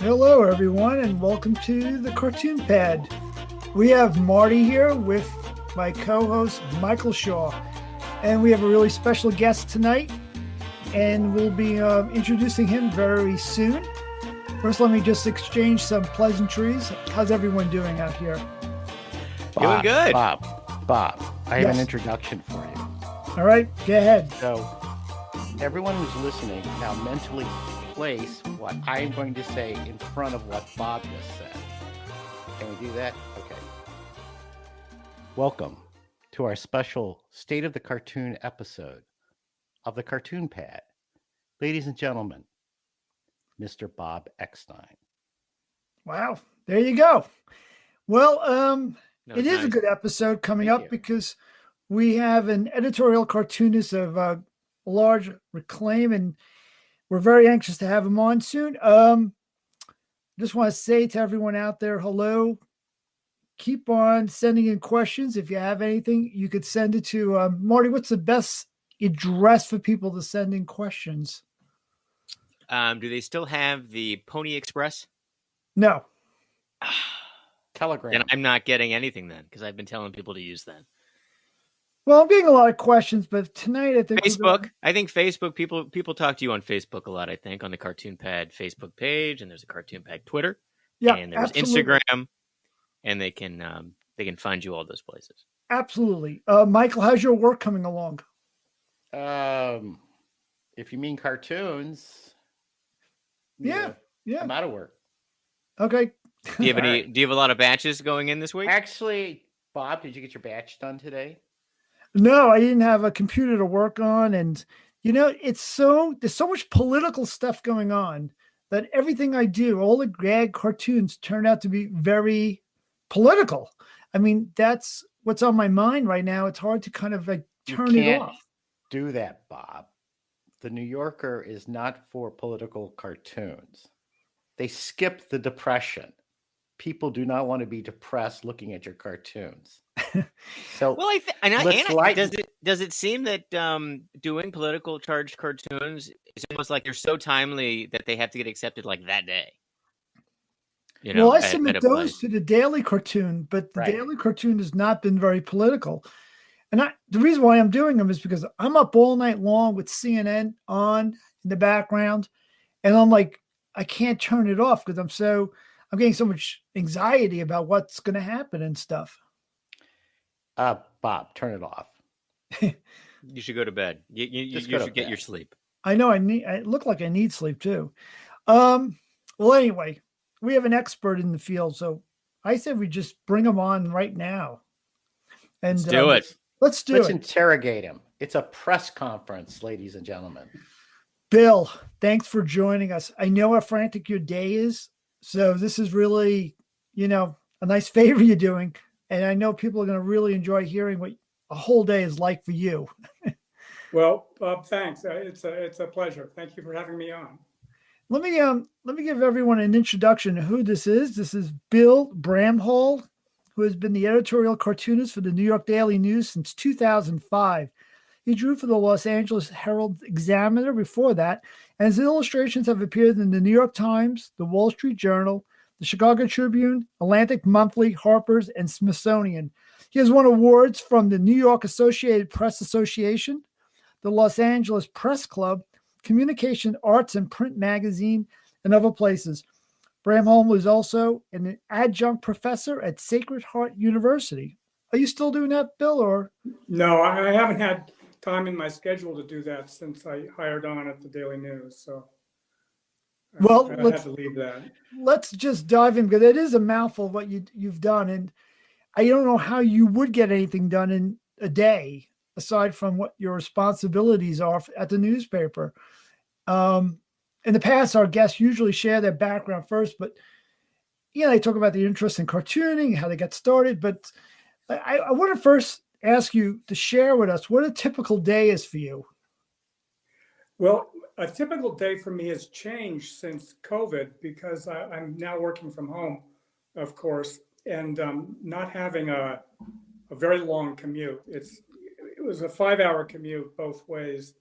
Hello, everyone, and welcome to the Cartoon Pad. We have Marty here with my co-host, Michael Shaw, and we have a really special guest tonight, and we'll be introducing him very soon. First, let me just exchange some pleasantries. How's everyone doing out here? Doing good. Bob, I have an introduction for you. All right, go ahead. So, everyone who's listening now mentally place what I'm going to say in front of what Bob just said. Can we do that? Okay. Welcome to our special State of the Cartoon episode of the Cartoon Pad. Ladies and gentlemen, Mr. Bob Eckstein. Wow, there you go. Well, it is nice. a good episode coming Thank up you. because we have an editorial cartoonist of large reclaim, and we're very anxious to have him on soon. Just want to say to everyone out there, hello. Keep on sending in questions. If you have anything, you could send it to Marty. What's the best address for people to send in questions? Do they still have the Pony Express? No. Telegram. Then I'm not getting anything then because I've been telling people to use that. Well, I'm getting a lot of questions, but tonight I think Facebook. I think Facebook people talk to you on Facebook a lot. I think on the Cartoon Pad Facebook page, and there's a Cartoon Pad Twitter, and there's Instagram, and they can find you all those places. Absolutely. Michael, how's your work coming along? If you mean cartoons, Yeah. I'm out of work. Okay. Do you have any? Do you have a lot of batches going in this week? Actually, Bob, did you get your batch done today? No, I didn't have a computer to work on. And, there's so much political stuff going on that everything I do, all the gag cartoons turn out to be very political. I mean, that's what's on my mind right now. It's hard to kind of turn it off. Do that, Bob. The New Yorker is not for political cartoons. They skip the depression. People do not want to be depressed looking at your cartoons. So, well, does it seem that doing political charged cartoons is almost like they're so timely that they have to get accepted like that day? Well, I submit those to the Daily Cartoon, but the Daily Cartoon has not been very political. And the reason why I'm doing them is because I'm up all night long with CNN on in the background, and I'm like, I can't turn it off because I'm getting so much anxiety about what's going to happen and stuff. Bob, turn it off. You should go to bed. You should get your sleep. I know I look like I need sleep too. Well, anyway, we have an expert in the field, so I said we just bring him on right now. And let's do it. Let's interrogate him. It's a press conference, ladies and gentlemen. Bill, thanks for joining us. I know how frantic your day is, so this is really, a nice favor you're doing. And I know people are going to really enjoy hearing what a whole day is like for you. Well, Bob, thanks. It's a pleasure. Thank you for having me on. Let me give everyone an introduction to who this is. This is Bill Bramhall, who has been the editorial cartoonist for the New York Daily News since 2005. He drew for the Los Angeles Herald Examiner before that, and his illustrations have appeared in the New York Times, the Wall Street Journal, the Chicago Tribune, Atlantic Monthly, Harper's, and Smithsonian. He has won awards from the New York Associated Press Association, the Los Angeles Press Club, Communication Arts and Print Magazine, and other places. Bramhall was also an adjunct professor at Sacred Heart University. Are you still doing that, Bill? Or no, I haven't had time in my schedule to do that since I hired on at the Daily News. So, well, I had to leave that. Let's just dive in because it is a mouthful of what you've done, and I don't know how you would get anything done in a day aside from what your responsibilities are at the newspaper. In the past, our guests usually share their background first, but they talk about the interest in cartooning, how they got started. But I want to first ask you to share with us what a typical day is for you. Well, a typical day for me has changed since COVID because I'm now working from home, of course, and not having a very long commute. It was a 5-hour commute both ways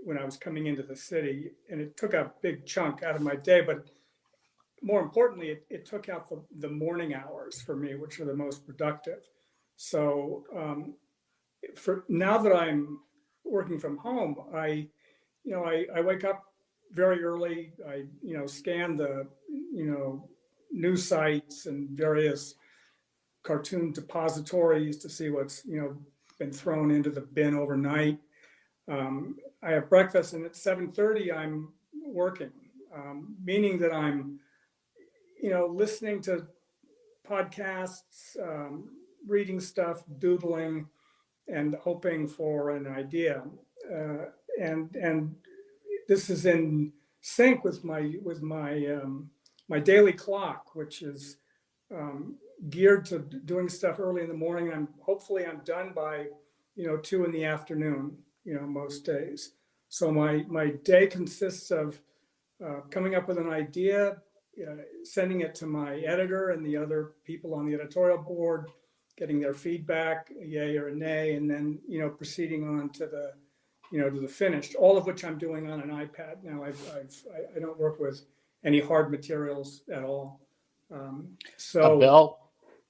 when I was coming into the city, and it took a big chunk out of my day. But more importantly, it took out the morning hours for me, which are the most productive. So for now that I'm working from home, I wake up very early. I, scan the, news sites and various cartoon depositories to see what's, been thrown into the bin overnight. I have breakfast, and at 7:30 I'm working, meaning that I'm, listening to podcasts, reading stuff, doodling, and hoping for an idea. And this is in sync with my daily clock, which is geared to doing stuff early in the morning. Hopefully I'm done by 2 in the afternoon, most days. So my day consists of coming up with an idea, sending it to my editor and the other people on the editorial board, getting their feedback, a yay or a nay, and then proceeding on to the to the finished. All of which I'm doing on an iPad now. I don't work with any hard materials at all. So Bill,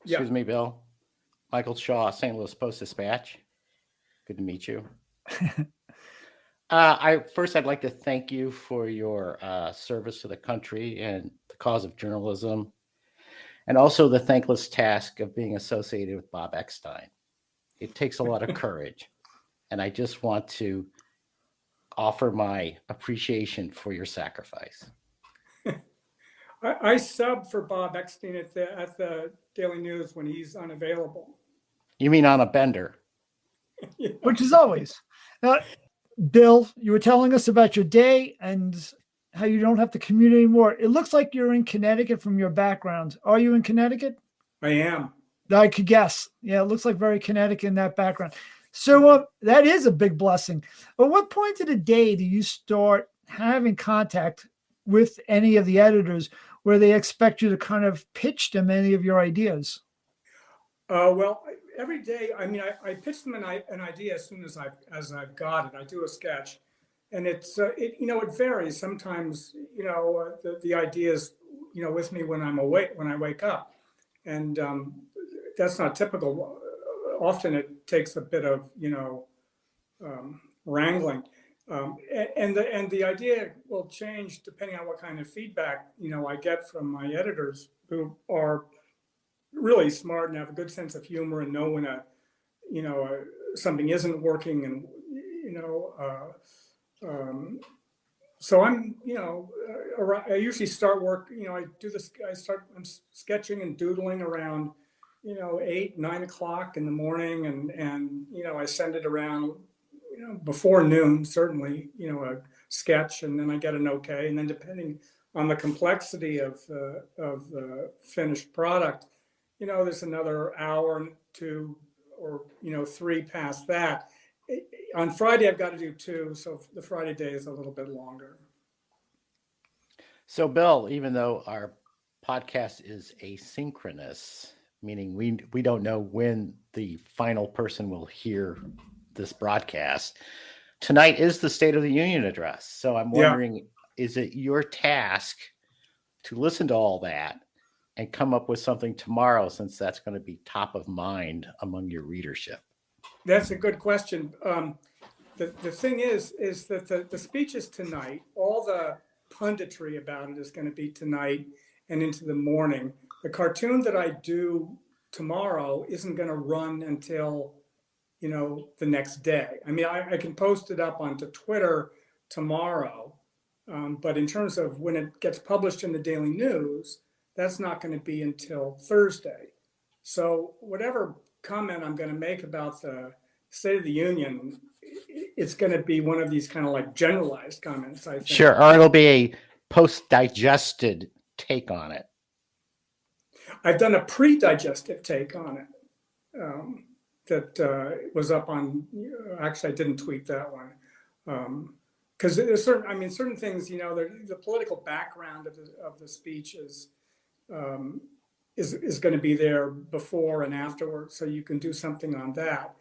yeah. Excuse me, Bill. Michael Shaw, St. Louis Post-Dispatch. Good to meet you. I'd like to thank you for your service to the country and the cause of journalism, and also the thankless task of being associated with Bob Eckstein. It takes a lot of courage, and I just want to offer my appreciation for your sacrifice. I sub for Bob Eckstein at the Daily News when he's unavailable. You mean on a bender? Yeah. Which is always. Bill, you were telling us about your day and how you don't have to commute anymore. It looks like you're in Connecticut from your background. Are you in Connecticut? I am. I could guess. Yeah, it looks like very Connecticut in that background. So that is a big blessing. At what point of the day do you start having contact with any of the editors where they expect you to kind of pitch them any of your ideas? Well, every day, I pitch them an idea as soon as I've got it. I do a sketch, and it varies. Sometimes, the ideas, with me when I'm awake, when I wake up, and that's not typical. Often it takes a bit of, wrangling. And the idea will change depending on what kind of feedback, I get from my editors, who are really smart and have a good sense of humor and know when something isn't working. And, so I'm, I usually start work, I'm sketching and doodling around, 8, 9 o'clock in the morning. And I send it around, before noon, certainly, a sketch, and then I get an okay. And then depending on the complexity of the finished product, there's another hour, 2, or 3 past that. On Friday, I've got to do 2, so the Friday day is a little bit longer. So, Bill, even though our podcast is asynchronous, meaning we don't know when the final person will hear this broadcast, tonight is the State of the Union address. So I'm wondering, is it your task to listen to all that and come up with something tomorrow, since that's going to be top of mind among your readership? That's a good question. The thing is that the speech is tonight. All the punditry about it is going to be tonight and into the morning. The cartoon that I do tomorrow isn't going to run until the next day. I can post it up onto Twitter tomorrow, but in terms of when it gets published in the Daily News, that's not going to be until Thursday. So whatever comment I'm going to make about the State of the Union, it's going to be one of these kind of like generalized comments, I think. Sure, or it'll be a post-digested take on it. I've done a pre-digestive take on it. That was up on, actually I didn't tweet that one. Because there's certain things, the political background of the speech is going to be there before and afterwards, so you can do something on that.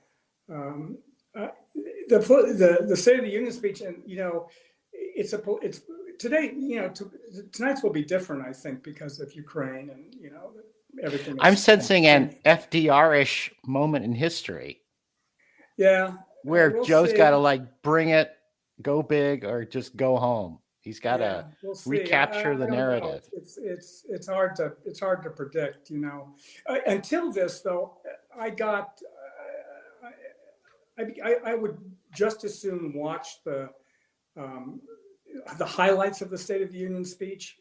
The State of the Union speech, and it's today, tonight's will be different, I think, because of Ukraine and, everything. I'm sensing an FDR-ish moment in history. Yeah. Where Joe's got to like bring it, go big, or just go home. He's got to recapture the narrative. It's hard to predict, Until this, though, I would just as soon watch the highlights of the State of the Union speech,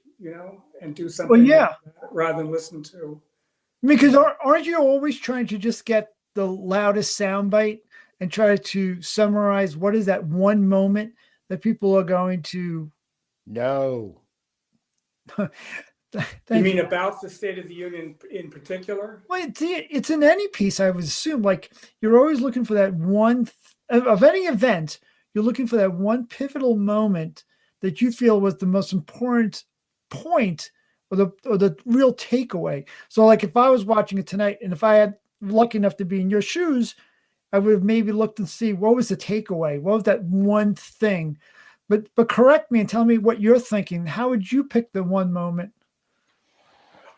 and do something like that, rather than listen to. Because aren't you always trying to just get the loudest soundbite and try to summarize what is that one moment that people are going to know? You mean about the State of the Union in particular? Well, it's in any piece, I would assume. Like, you're always looking for that one of any event. You're looking for that one pivotal moment that you feel was the most important point or the real takeaway. So, like, if I was watching it tonight, and if I had lucky enough to be in your shoes, I would have maybe looked and see what was the takeaway. What was that one thing? But correct me and tell me what you're thinking. How would you pick the one moment?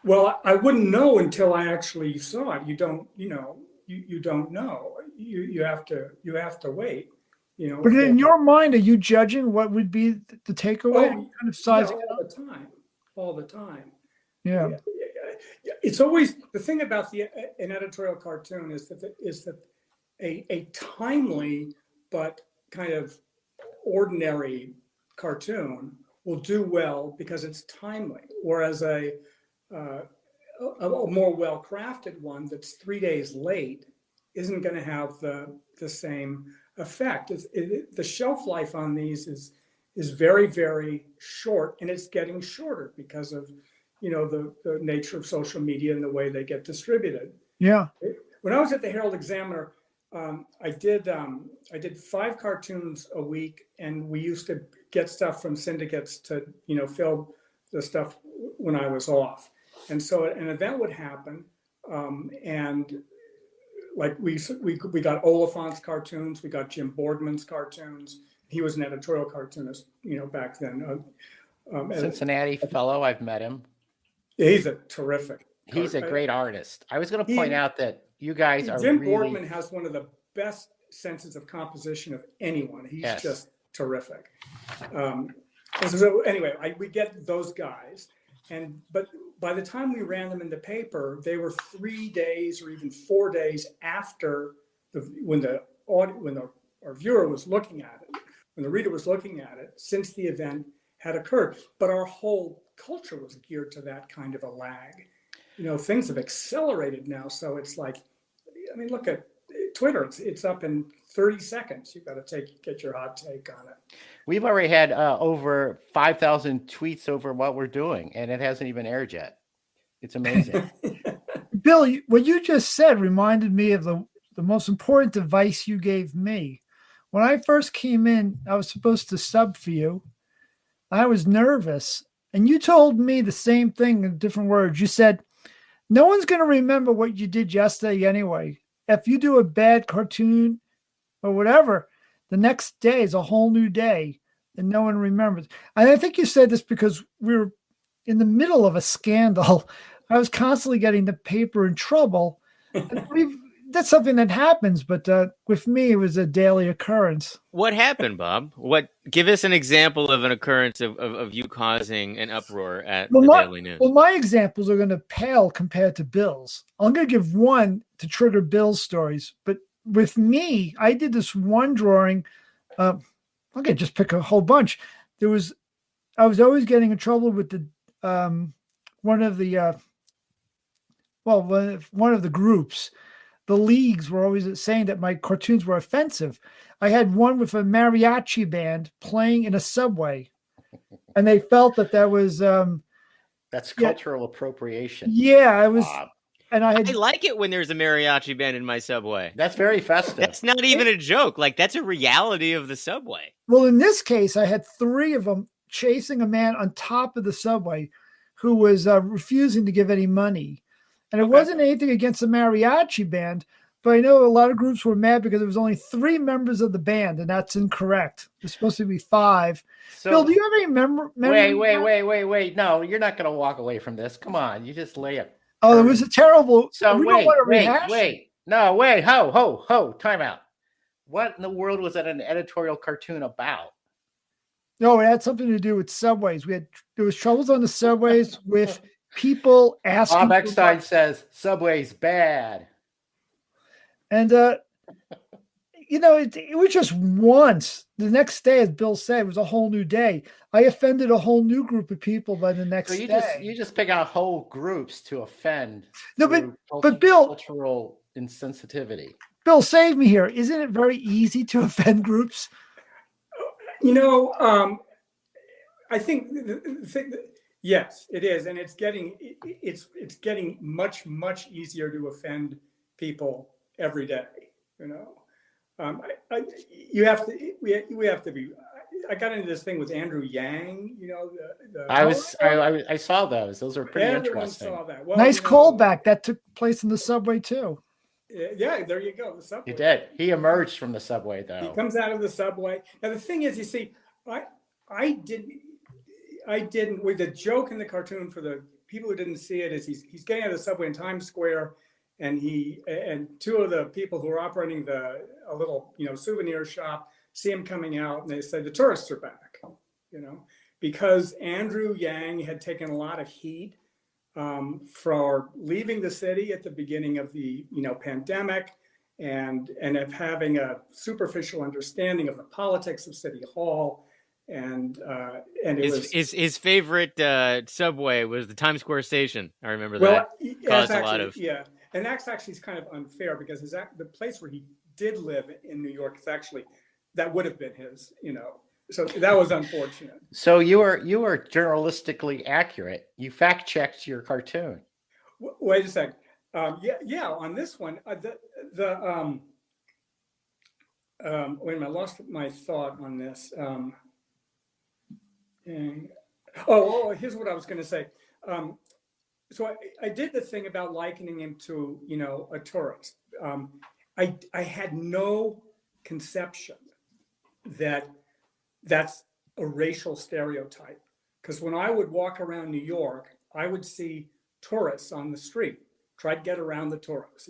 Well, I wouldn't know until I actually saw it. You don't, you don't know. You have to wait. But in your mind, are you judging what would be the takeaway? Kind of sizing all the time. Yeah. It's always the thing about an editorial cartoon is that a timely but kind of ordinary cartoon will do well because it's timely, whereas a more well-crafted one that's 3 days late isn't going to have the same effect. The shelf life on these is very, very short, and it's getting shorter because of the nature of social media and the way they get distributed. Yeah. When I was at the Herald Examiner, I did 5 cartoons a week, and we used to get stuff from syndicates to fill the stuff when I was off. And so an event would happen, and like we got Oliphant's cartoons, we got Jim Boardman's cartoons. He was an editorial cartoonist, back then. Cincinnati fellow, I've met him. He's a terrific. He's a great artist. I was going to point out that you guys are Jim Boardman has one of the best senses of composition of anyone. He's just terrific. So anyway, we get those guys, but by the time we ran them in the paper, they were 3 days or even 4 days after when our viewer was looking at it, when the reader was looking at it, since the event had occurred. But our whole culture was geared to that kind of a lag. Things have accelerated now, so it's like, look at Twitter. It's up in 30 seconds. You've got to get your hot take on it. We've already had over 5,000 tweets over what we're doing, and it hasn't even aired yet. It's amazing. Bill, what you just said reminded me of the most important advice you gave me. When I first came in, I was supposed to sub for you. I was nervous, and you told me the same thing in different words. You said, no one's going to remember what you did yesterday anyway. If you do a bad cartoon or whatever, the next day is a whole new day and no one remembers. And I think you said this because we were in the middle of a scandal. I was constantly getting the paper in trouble. That's something that happens, but with me, it was a daily occurrence. What happened, Bob? Give us an example of an occurrence of you causing an uproar at the Daily News. Well, my examples are going to pale compared to Bill's. I'm going to give one to trigger Bill's stories, but with me, I did this one drawing. I'm going to just pick a whole bunch. I was always getting in trouble with one of the groups. The leagues were always saying that my cartoons were offensive. I had one with a mariachi band playing in a subway, and they felt that was that's cultural appropriation. Yeah, it was. And I like it when there's a mariachi band in my subway. That's very festive. That's not even a joke. Like, that's a reality of the subway. Well, in this case, I had 3 of them chasing a man on top of the subway who was refusing to give any money. And it wasn't anything against the mariachi band, but I know a lot of groups were mad because there was only 3 members of the band, and that's incorrect. There's supposed to be 5. So, Bill, do you have any memory? Wait. No, you're not going to walk away from this. Come on. You just lay it. Oh, it was a terrible. So wait. No, wait. Ho. Time out. What in the world was that an editorial cartoon about? No, it had something to do with subways. There was troubles on the subways with people asking. Bob Eckstein says subway's bad. And it was just once. The next day, as Bill said, it was a whole new day. I offended a whole new group of people by the next day. You just pick out whole groups to offend. No, but Bill, cultural insensitivity. Bill, save me here. Isn't it very easy to offend groups? I think yes, it is, and it's getting much easier to offend people every day. We have to be. I got into this thing with Andrew Yang. I saw those. Those are pretty interesting. Saw that. Well, nice callback. That took place in the subway too. Yeah, there you go. The subway. He did. He emerged from the subway, though. He comes out of the subway. Now the thing is, you see, I didn't. With the joke in the cartoon, for the people who didn't see it, is he's getting out of the subway in Times Square, and and 2 of the people who are operating a little souvenir shop see him coming out, and they say the tourists are back, because Andrew Yang had taken a lot of heat for leaving the city at the beginning of the pandemic, and of having a superficial understanding of the politics of City Hall, and his favorite subway was the Times Square station. I remember that caused a lot of and that's actually kind of unfair because the place where he did live in New York is actually that would have been his, So that was unfortunate. So you were journalistically accurate. You fact checked your cartoon. Wait a second. On this one, wait a minute, I lost my thought on this. Here's what I was going to say. So I did the thing about likening him to, a tourist. I had no conception that that's a racial stereotype, because when I would walk around New York, I would see tourists on the street, try to get around the tourists,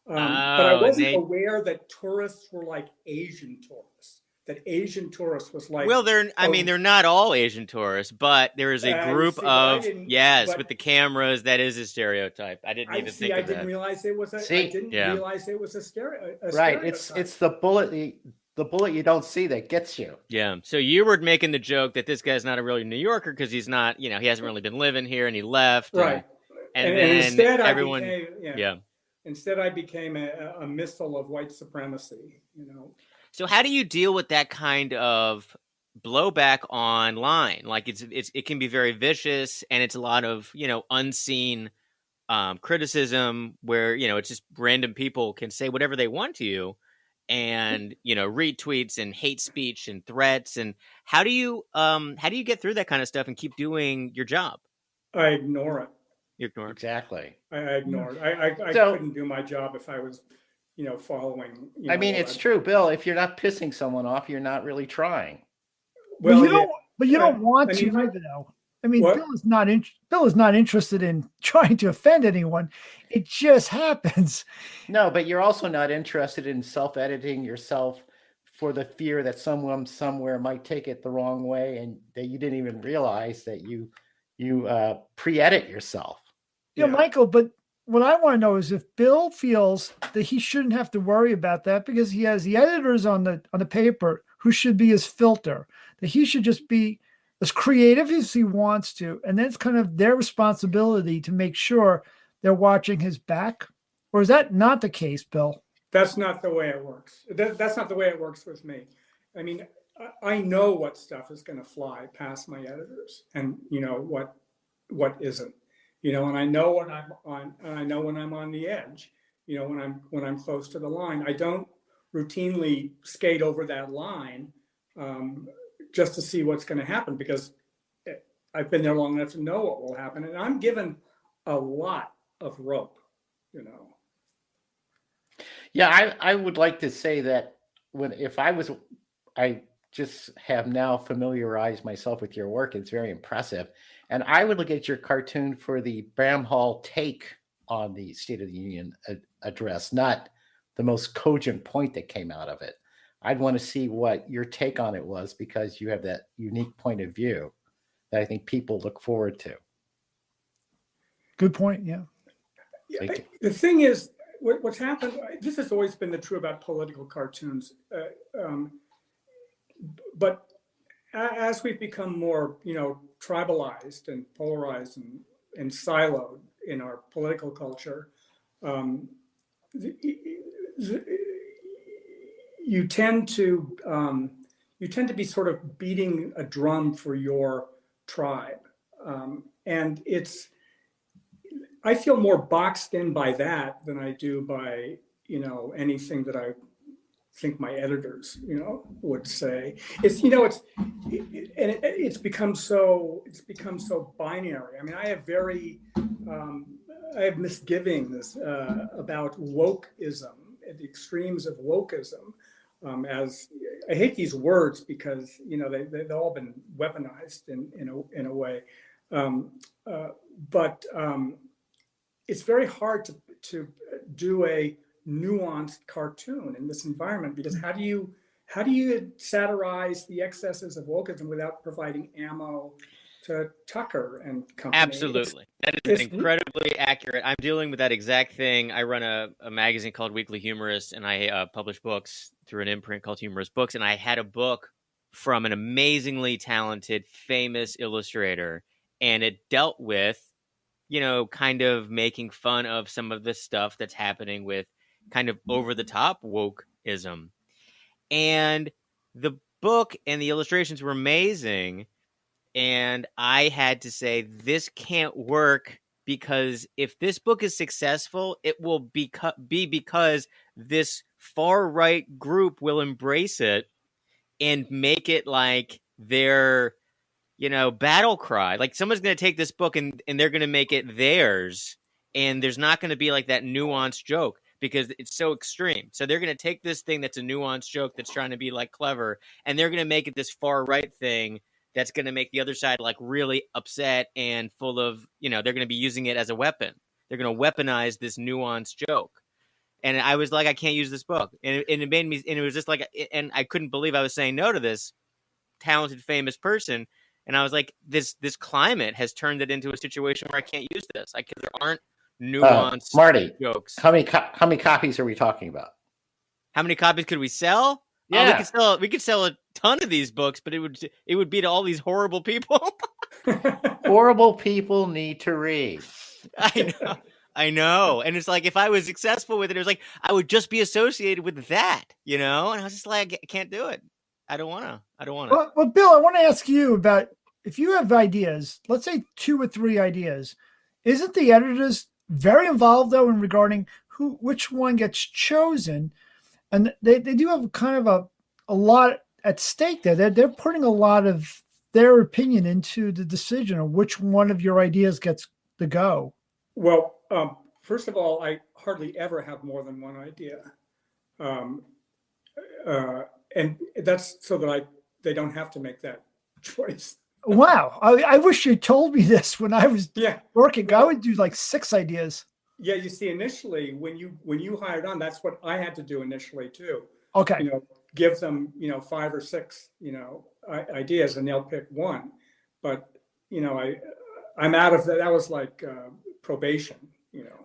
but I wasn't aware that tourists were like Asian tourists. That Asian tourists was like, well, they're not all Asian tourists, but there is a group of with the cameras. That is a stereotype. I didn't even think of that. I didn't realize it was a stereotype. Right. It's the bullet you don't see that gets you. Yeah. So you were making the joke that this guy's not a real New Yorker because he's not, he hasn't really been living here and he left. Right. And then instead everyone, Instead I became a missile of white supremacy, So how do you deal with that kind of blowback online? Like it can be very vicious, and it's a lot of, unseen criticism where, it's just random people can say whatever they want to you, and, retweets and hate speech and threats. And how do you get through that kind of stuff and keep doing your job? I ignore it. You ignore it. Exactly. I ignored it. I couldn't do my job if I was, following. It's true, Bill. If you're not pissing someone off, you're not really trying. Well, you don't want to either, though. Bill is not interested in trying to offend anyone. It just happens. No, but you're also not interested in self-editing yourself for the fear that someone somewhere might take it the wrong way, and that you didn't even realize that you pre-edit yourself. Yeah, Michael, but what I want to know is if Bill feels that he shouldn't have to worry about that because he has the editors on the paper who should be his filter, that he should just be as creative as he wants to, and then it's kind of their responsibility to make sure they're watching his back? Or is that not the case, Bill? That's not the way it works. That's not the way it works with me. I know what stuff is going to fly past my editors, and what isn't. And I know when I'm on, and I know when I'm on the edge. When I'm close to the line, I don't routinely skate over that line just to see what's going to happen, because I've been there long enough to know what will happen, and I'm given a lot of rope. Yeah, I would like to say that I just have now familiarized myself with your work. It's very impressive. And I would look at your cartoon for the Bramhall take on the State of the Union address, not the most cogent point that came out of it. I'd want to see what your take on it was, because you have that unique point of view that I think people look forward to. Good point. Yeah. The thing is, what's happened, this has always been the true about political cartoons. But as we've become more, tribalized and polarized and siloed in our political culture, you tend to be sort of beating a drum for your tribe, and I feel more boxed in by that than I do by anything that I think my editors would say. It's become so binary. I mean, I have misgivings about wokeism, the extremes of wokeism. As I hate these words because they've all been weaponized in a way, but it's very hard to do a nuanced cartoon in this environment, because how do you satirize the excesses of wokeism without providing ammo to Tucker and company? Absolutely. That is incredibly accurate. I'm dealing with that exact thing. I run a magazine called Weekly Humorist, and I publish books through an imprint called Humorist Books. And I had a book from an amazingly talented, famous illustrator, and it dealt with, kind of making fun of some of the stuff that's happening with kind of over-the-top wokeism. And the book and the illustrations were amazing. And I had to say, this can't work, because if this book is successful, it will be because this far-right group will embrace it and make it like their, battle cry. Like, someone's going to take this book and they're going to make it theirs. And there's not going to be like that nuanced joke, because it's so extreme. So they're going to take this thing that's a nuanced joke that's trying to be like clever, and they're going to make it this far-right thing that's going to make the other side like really upset and full of, they're going to be using it as a weapon. They're going to weaponize this nuanced joke. And I was like, I can't use this book. And it made me, and it was just like, and I couldn't believe I was saying no to this talented, famous person. And I was like, this climate has turned it into a situation where I can't use this. Because there aren't nuanced Marty, jokes. How many copies are we talking about? How many copies could we sell? Yeah. We could sell a ton of these books, but it would be to all these horrible people. Horrible people need to read. I know. And it's like, if I was successful with it, it was like, I would just be associated with that, And I was just like, I can't do it. I don't want to. Well, Bill, I want to ask you about, if you have ideas, let's say 2 or 3 ideas, isn't the editors very involved though in regarding which one gets chosen? And they do have kind of a lot at stake there. They're putting a lot of their opinion into the decision of which one of your ideas gets the go. Well, first of all, I hardly ever have more than one idea. And that's so that they don't have to make that choice. Wow. I wish you told me this when I was working. Well, I would do like 6 ideas. Yeah, you see, initially when you hired on, that's what I had to do initially too. Okay. Give them 5 or 6 ideas, and they'll pick one. But I'm out of that. That was like probation.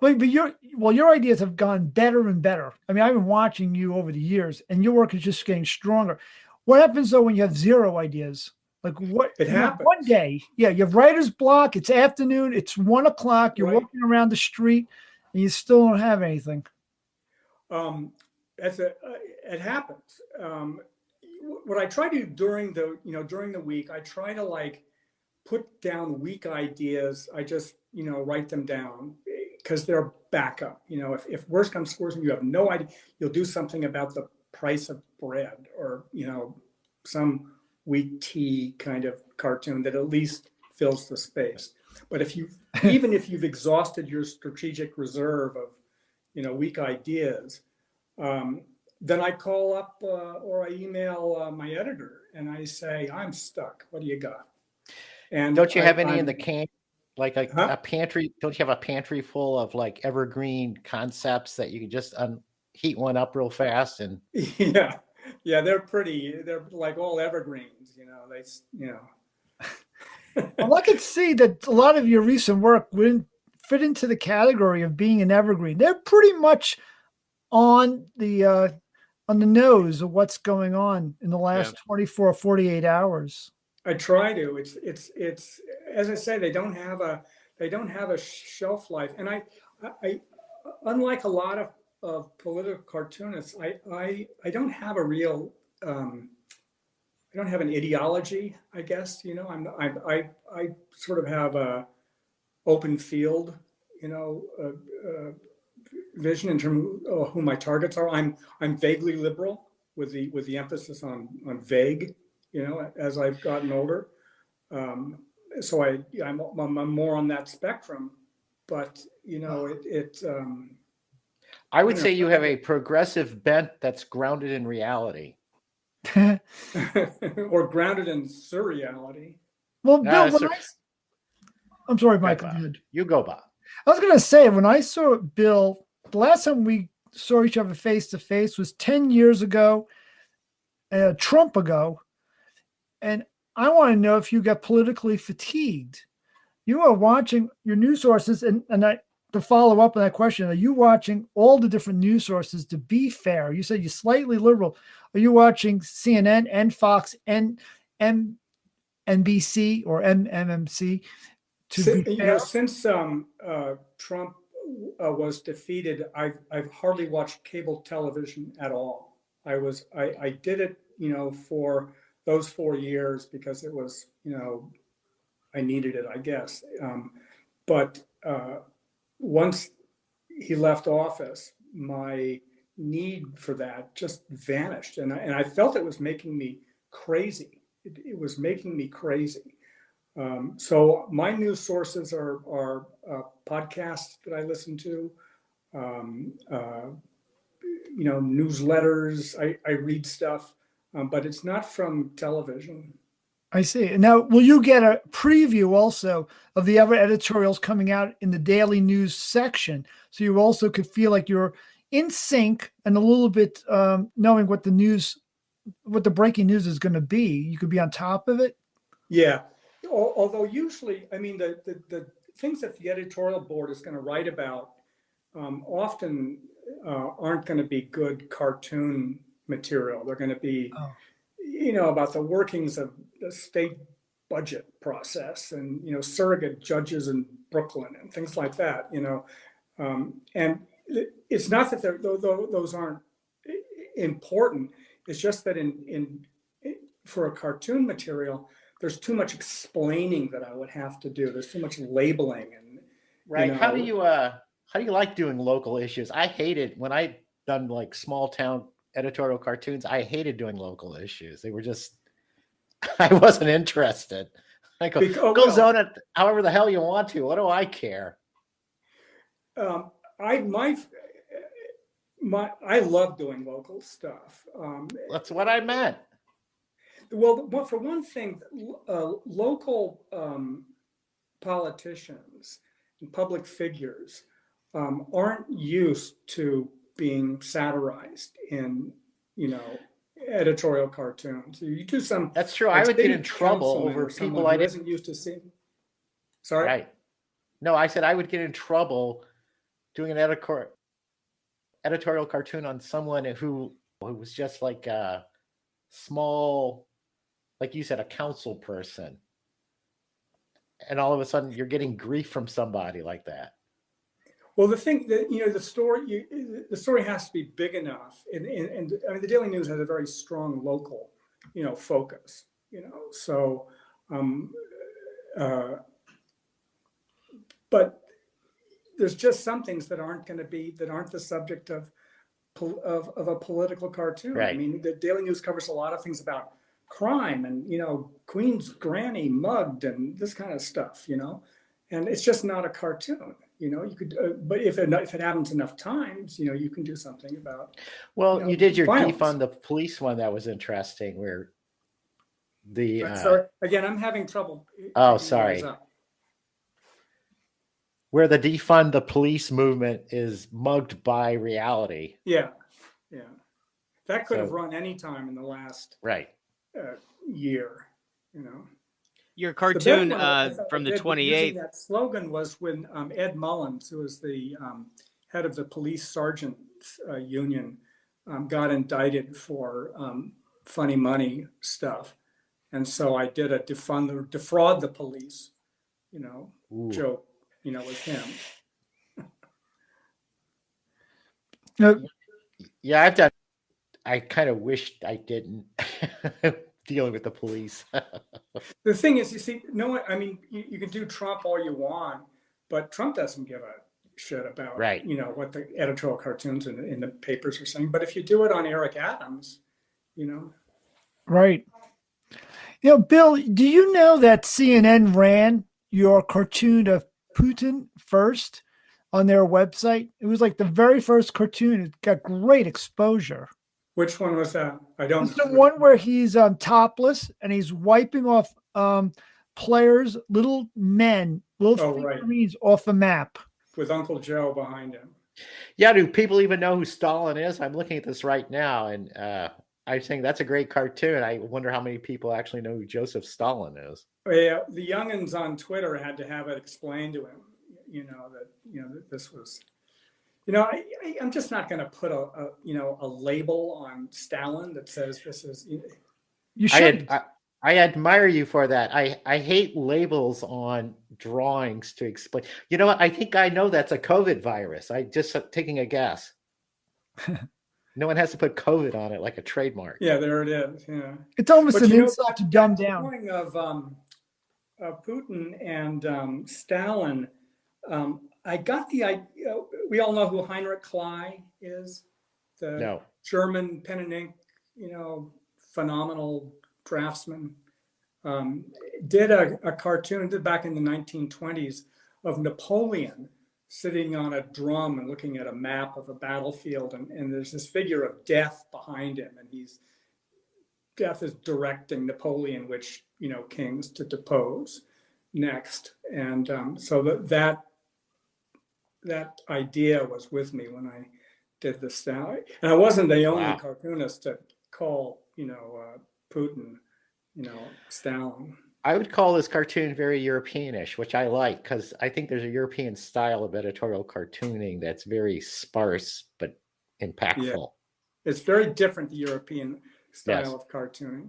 But your ideas have gone better and better. I mean, I've been watching you over the years, and your work is just getting stronger. What happens though when you have 0 ideas? Like what? It happens. One day, you have writer's block. It's afternoon. It's 1 o'clock. You're walking around the street, and you still don't have anything. It happens. What I try to do during the week, I try to like put down weak ideas. I just write them down, because they're backup. If worse comes to worse and you have no idea, you'll do something about the price of bread, or some weak tea kind of cartoon that at least fills the space. But even if you've exhausted your strategic reserve of weak ideas, then I call up or I email my editor and I say, I'm stuck. What do you got? And don't you have any in the can, like a pantry? Don't you have a pantry full of like evergreen concepts that you can just heat one up real fast? And yeah, they're pretty. They're like all evergreens, Well, I could see that a lot of your recent work wouldn't fit into the category of being an evergreen. They're pretty much on the nose of what's going on in the last 24 or 48 hours. I try to. It's as I say, they don't have a shelf life, and I unlike a lot of political cartoonists, I don't have a real I don't have an ideology, I guess. I sort of have a open field, vision in terms of who my targets are. I'm vaguely liberal with the emphasis on vague, as I've gotten older. So I'm more on that spectrum, but I would say you have a progressive bent that's grounded in reality. Or grounded in surreality. Well, Bill, I'm sorry, Mike. You go, Bob. I was going to say, when I saw Bill, the last time we saw each other face to face was 10 years ago, Trump ago. And I want to know if you got politically fatigued. You are watching your news sources, and to follow up on that question, are you watching all the different news sources to be fair? You said you're slightly liberal. Are you watching CNN and Fox and NBC or MMC? Since Trump was defeated, I've hardly watched cable television at all. I did it, for those 4 years because it was, I needed it, I guess. But once he left office, my need for that just vanished, and I felt it was making me crazy. It was making me crazy. So my news sources are podcasts that I listen to, newsletters. I read stuff, but it's not from television. I see. Now, will you get a preview also of the other editorials coming out in the daily news section, so you also could feel like you're in sync and a little bit knowing what the breaking news is going to be? You could be on top of it. Yeah. Although usually, I mean, the things that the editorial board is going to write about often aren't going to be good cartoon material. They're going to be, about the workings of the state budget process and, surrogate judges in Brooklyn and things like that, and it's not that those aren't important. It's just that for a cartoon material, there's too much explaining that I would have to do. There's too much labeling and right. How do you like doing local issues? I hated when I done like small town editorial cartoons. I hated doing local issues. They were just I wasn't interested. I go zone it however the hell you want to. What do I care? I love doing local stuff. That's what I meant. Well, for one thing, local politicians and public figures aren't used to being satirized in, editorial cartoons. You do some. That's true. I would get in trouble over people I wasn't used to seeing. Sorry. Right. No, I said I would get in trouble doing an editorial cartoon on someone who was just like a small, like you said, a council person. And all of a sudden you're getting grief from somebody like that. Well, the thing that, the story has to be big enough. And I mean, the Daily News has a very strong local, focus, so, but there's just some things that aren't the subject of a political cartoon. Right. I mean, the Daily News covers a lot of things about crime and, Queen's granny mugged and this kind of stuff, and it's just not a cartoon, you could, but if it happens enough times, you can do something about. Well, you did your violence. defund the police one. That was interesting. Where the sorry, again, I'm having trouble. Oh, sorry. Where the defund the police movement is mugged by reality. Yeah. That could have run any time in the last year. Your cartoon from the 28th. That slogan was when Ed Mullins, who was the head of the police sergeants union, got indicted for funny money stuff, and so I did a defraud the police, joke, with him. Yeah, I've done. I kind of wished I didn't. Dealing with the police. The thing is, you see, you can do Trump all you want, but Trump doesn't give a shit about, what the editorial cartoons in the papers are saying. But if you do it on Eric Adams, Right. Bill, do you know that CNN ran your cartoon of Putin first on their website? It was like the very first cartoon. It got great exposure. Which one was that? I don't. It's the one where he's topless and he's wiping off players, little figurines off the map with Uncle Joe behind him. Yeah, do people even know who Stalin is? I'm looking at this right now, and I think that's a great cartoon. I wonder how many people actually know who Joseph Stalin is. Yeah, the youngins on Twitter had to have it explained to him. That this was. I'm just not going to put a label on Stalin that says this is. You should. I admire you for that. I hate labels on drawings to explain. You know what? I think I know that's a COVID virus. I just taking a guess. No one has to put COVID on it like a trademark. Yeah, there it is. Yeah, it's almost an insult to dumb down. Of Putin and Stalin. I got the idea. We all know who Heinrich Klei is, the German pen and ink, phenomenal draftsman. Did a cartoon back in the 1920s of Napoleon sitting on a drum and looking at a map of a battlefield, and there's this figure of Death behind him, and Death is directing Napoleon which kings to depose next, and so that idea was with me when I did the Stalin. And I wasn't the only cartoonist to call, Putin, Stalin. I would call this cartoon very Europeanish, which I like because I think there's a European style of editorial cartooning that's very sparse but impactful. Yeah. It's very different, the European style of cartooning.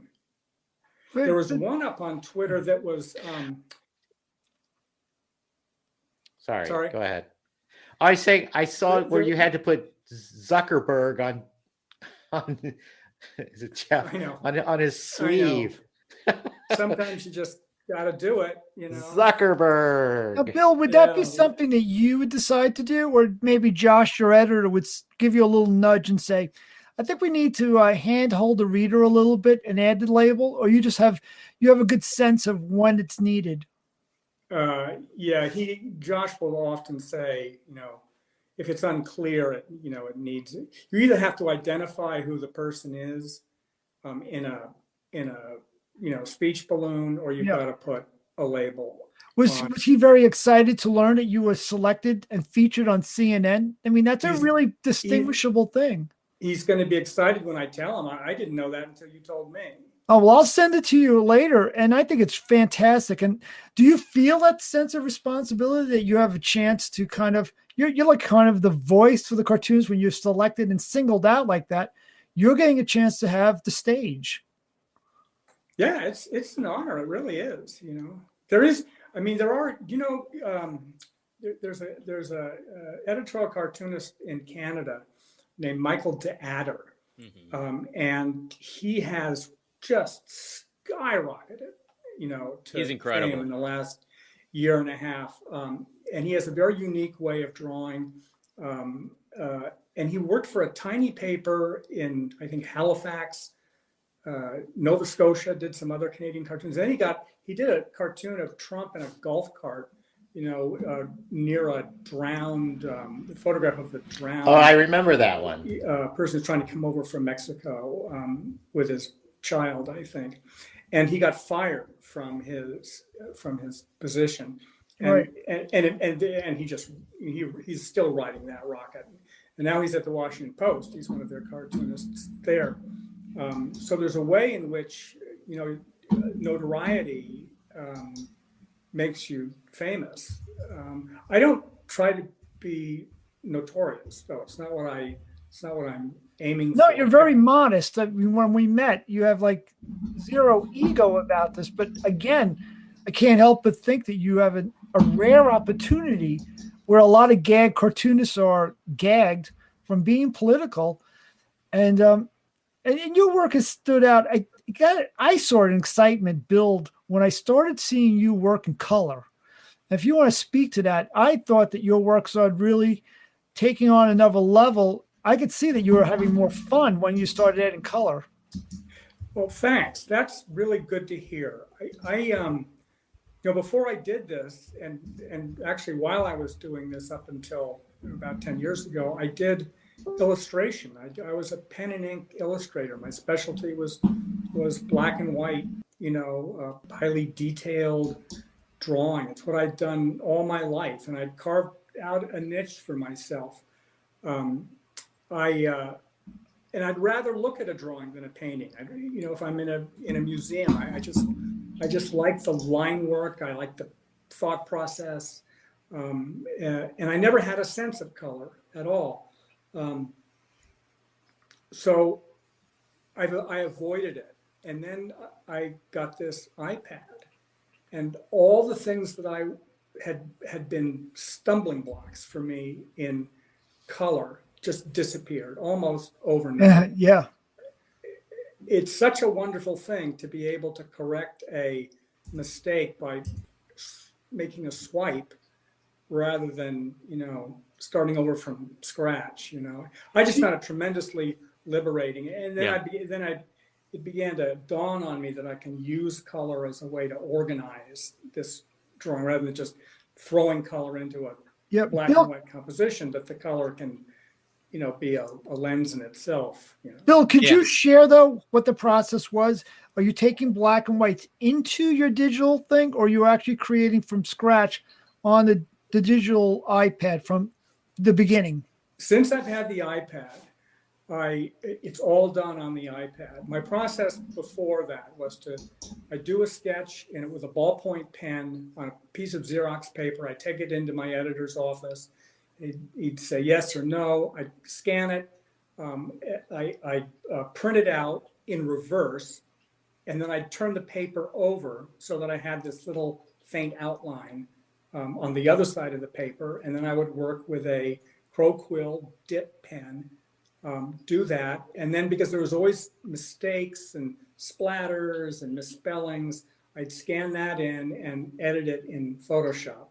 There was one up on Twitter that was... Sorry, go ahead. I saw where you had to put Zuckerberg on is it Jeff? I know. On his sleeve. Sometimes you just got to do it, Zuckerberg. Now, Bill, would that be something that you would decide to do, or maybe Josh, your editor, would give you a little nudge and say, "I think we need to handhold the reader a little bit and add the label," or you have a good sense of when it's needed? Josh will often say, if it's unclear, it needs, you either have to identify who the person is in a speech balloon, or you've got to put a label. Was he very excited to learn that you were selected and featured on CNN? I mean, that's a really distinguishable thing. He's going to be excited when I tell him. I didn't know that until you told me. Oh, well, I'll send it to you later. And I think it's fantastic. And do you feel that sense of responsibility that you have a chance to you're like kind of the voice for the cartoons when you're selected and singled out like that? You're getting a chance to have the stage. Yeah, it's an honor. It really is. There's a editorial cartoonist in Canada named Michael DeAdder. Mm-hmm. And he has just skyrocketed, to he's incredible fame in the last year and a half. And he has a very unique way of drawing. And he worked for a tiny paper in, I think, Halifax, Nova Scotia, did some other Canadian cartoons. Then he did a cartoon of Trump in a golf cart near a drowned photograph of the drowned. Oh, I remember that one. Person is trying to come over from Mexico with his child, I think, and he got fired from his position, and right. and he's still riding that rocket, and now he's at the Washington Post. He's one of their cartoonists there. So there's a way in which notoriety makes you famous. I don't try to be notorious, though. It's not what I'm aiming for. No, you're very modest. I mean, when we met, you have like zero ego about this. But again, I can't help but think that you have a rare opportunity where a lot of gag cartoonists are gagged from being political, and your work has stood out. I saw an excitement build when I started seeing you work in color. If you want to speak to that, I thought that your work started really taking on another level. I could see that you were having more fun when you started adding color. Well, thanks. That's really good to hear. Before I did this, and actually while I was doing this up until about 10 years ago, I did illustration. I was a pen and ink illustrator. My specialty was black and white, highly detailed drawing. It's what I'd done all my life, and I'd carved out a niche for myself. And I'd rather look at a drawing than a painting. If I'm in a museum, I just like the line work. I like the thought process, and I never had a sense of color at all. So I avoided it, and then I got this iPad, and all the things that I had been stumbling blocks for me in color just disappeared almost overnight. Yeah. It's such a wonderful thing to be able to correct a mistake by making a swipe rather than, starting over from scratch. I just found it tremendously liberating. And then it began to dawn on me that I can use color as a way to organize this drawing rather than just throwing color into a black and white composition, that the color can, be a lens in itself. Bill, could you share, though, what the process was? Are you taking black and whites into your digital thing, or are you actually creating from scratch on the digital iPad from the beginning? Since I've had the iPad, it's all done on the iPad. My process before that was I do a sketch and with a ballpoint pen on a piece of Xerox paper. I take it into my editor's office. He'd say yes or no. I scan it. I print it out in reverse, and then I'd turn the paper over so that I had this little faint outline on the other side of the paper. And then I would work with a Crow Quill dip pen, do that. And then because there was always mistakes and splatters and misspellings, I'd scan that in and edit it in Photoshop.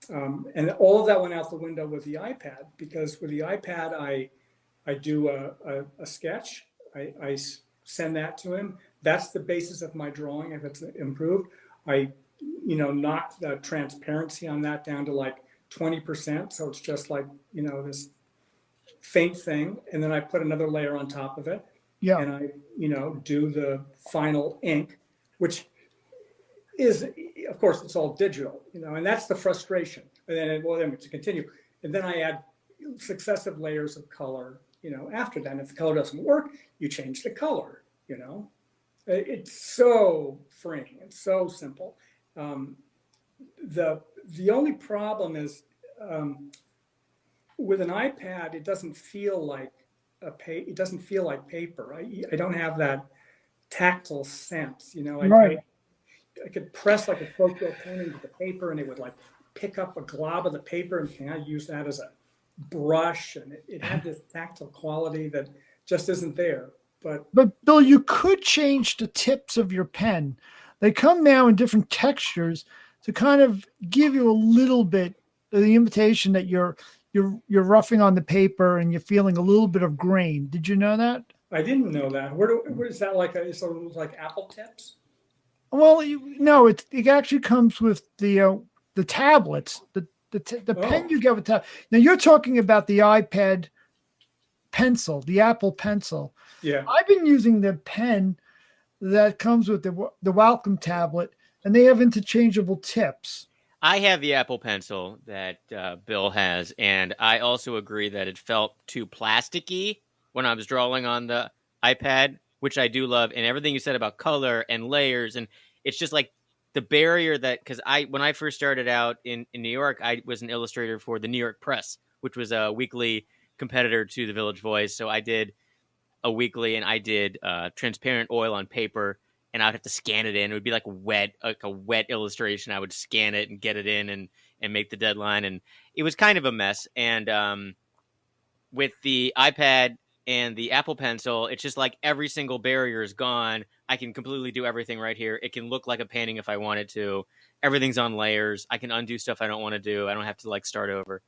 And all of that went out the window with the iPad, because with the iPad, I do a sketch. I send that to him. That's the basis of my drawing. If it's improved, I knock the transparency on that down to like 20%. So it's just like, this faint thing. And then I put another layer on top of it. Yeah. And I, do the final ink, which is, of course, it's all digital, and that's the frustration. And then to continue. And then I add successive layers of color, after that. And if the color doesn't work, you change the color, It's so freeing. It's so simple. The only problem is with an iPad, it doesn't feel like it doesn't feel like paper. I don't have that tactile sense, Right. I could press like a Crow Quill pen into the paper, and it would like pick up a glob of the paper, and I use that as a brush, and it had this tactile quality that just isn't there. But Bill, you could change the tips of your pen. They come now in different textures to kind of give you a little bit of the invitation that you're roughing on the paper and you're feeling a little bit of grain. Did you know that? I didn't know that. Where is that like? Is it like Apple tips? Well, no, it actually comes with the the tablets, the pen you get with tab. Now you're talking about the iPad Pencil, the Apple Pencil. Yeah. I've been using the pen that comes with the Wacom tablet, and they have interchangeable tips. I have the Apple Pencil that Bill has, and I also agree that it felt too plasticky when I was drawing on the iPad, which I do love, and everything you said about color and layers, and it's just like the barrier that, because when I first started out in New York, I was an illustrator for the New York Press, which was a weekly competitor to the Village Voice. So I did a weekly, and I did transparent oil on paper, and I'd have to scan it in. It would be like a wet illustration. I would scan it and get it in and make the deadline, and it was kind of a mess. And with the iPad and the Apple Pencil, it's just like every single barrier is gone. I can completely do everything right here. It can look like a painting if I wanted to. Everything's on layers. I can undo stuff I don't want to do. I don't have to like start over.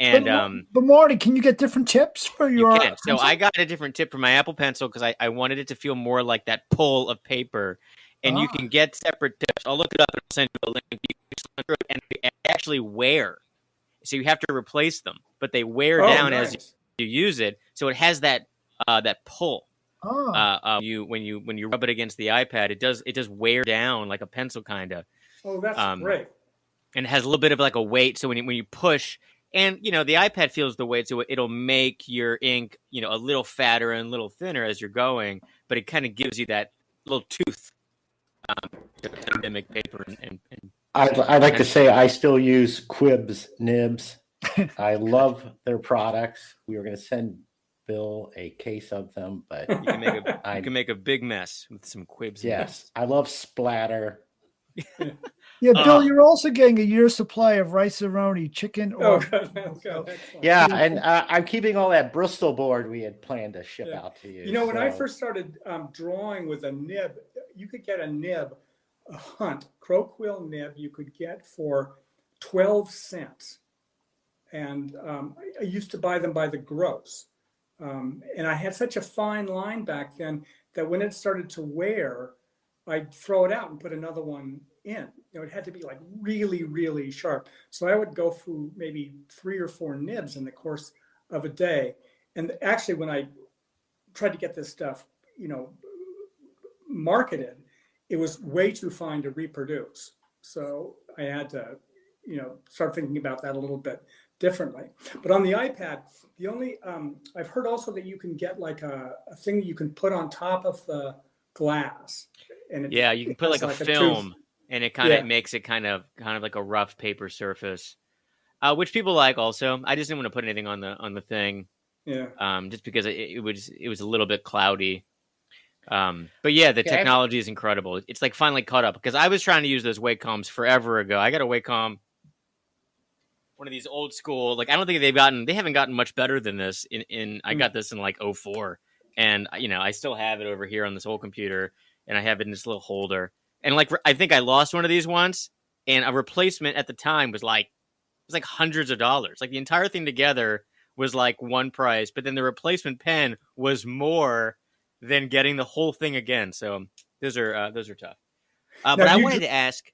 And but Marty, can you get different tips for your? You can. So I got a different tip for my Apple Pencil because I wanted it to feel more like that pull of paper. And you can get separate tips. I'll look it up and I'll send you a link. And they actually wear. So you have to replace them, but they wear down as you use it. So it has that pull. When you rub it against the iPad, it does wear down like a pencil kind of. Oh, that's great. And it has a little bit of like a weight. So when you push. And, the iPad feels the weight, so it'll make your ink, a little fatter and a little thinner as you're going, but it kind of gives you that little tooth to mimic paper. And I'd like to say I still use Quib's nibs. I love their products. We were going to send Bill a case of them, but you can make a big mess with some Quib's nibs. I love splatter. Yeah, Bill, you're also getting a year's supply of rice-a-roni chicken. Yeah, and I'm keeping all that Bristol board we had planned to ship out to you. When I first started drawing with a nib, you could get a nib, a Hunt crow quill nib you could get for 12 cents. And I used to buy them by the gross. And I had such a fine line back then that when it started to wear, I'd throw it out and put another one in. It had to be like really, really sharp. So I would go through maybe 3 or 4 nibs in the course of a day. And actually, when I tried to get this stuff, marketed, it was way too fine to reproduce. So I had to, start thinking about that a little bit differently. But on the iPad, the only, I've heard also that you can get like a thing you can put on top of the glass. And you can put like a film, and it kind of makes it kind of like a rough paper surface, which people like also. I just didn't want to put anything on the thing, just because it was a little bit cloudy. But yeah, the technology is incredible. It's like finally caught up, because I was trying to use those Wacoms forever ago. I got a Wacom, one of these old school. Like I don't think they haven't gotten much better than this. I got this in like 2004, and I still have it over here on this old computer. And I have it in this little holder. And like, I think I lost one of these once, and a replacement at the time was like hundreds of dollars. Like the entire thing together was like one price, but then the replacement pen was more than getting the whole thing again. So those are tough. But I wanted to ask,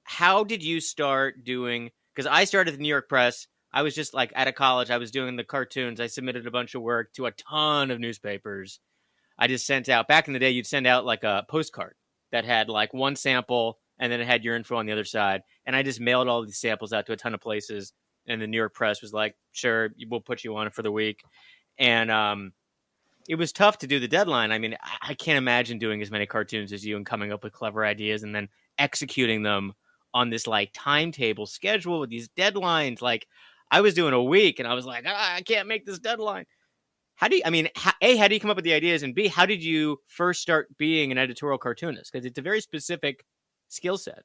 how did you start doing? Because I started at the New York Press. I was just like out of college. I was doing the cartoons. I submitted a bunch of work to a ton of newspapers. I just sent out, back in the day, you'd send out like a postcard that had like one sample, and then it had your info on the other side. And I just mailed all these samples out to a ton of places. And the New York Press was like, sure, we'll put you on it for the week. And it was tough to do the deadline. I mean, I can't imagine doing as many cartoons as you and coming up with clever ideas and then executing them on this like timetable schedule with these deadlines. Like I was doing a week, and I was like, I can't make this deadline. How do you come up with the ideas? And B, how did you first start being an editorial cartoonist? Because it's a very specific skill set.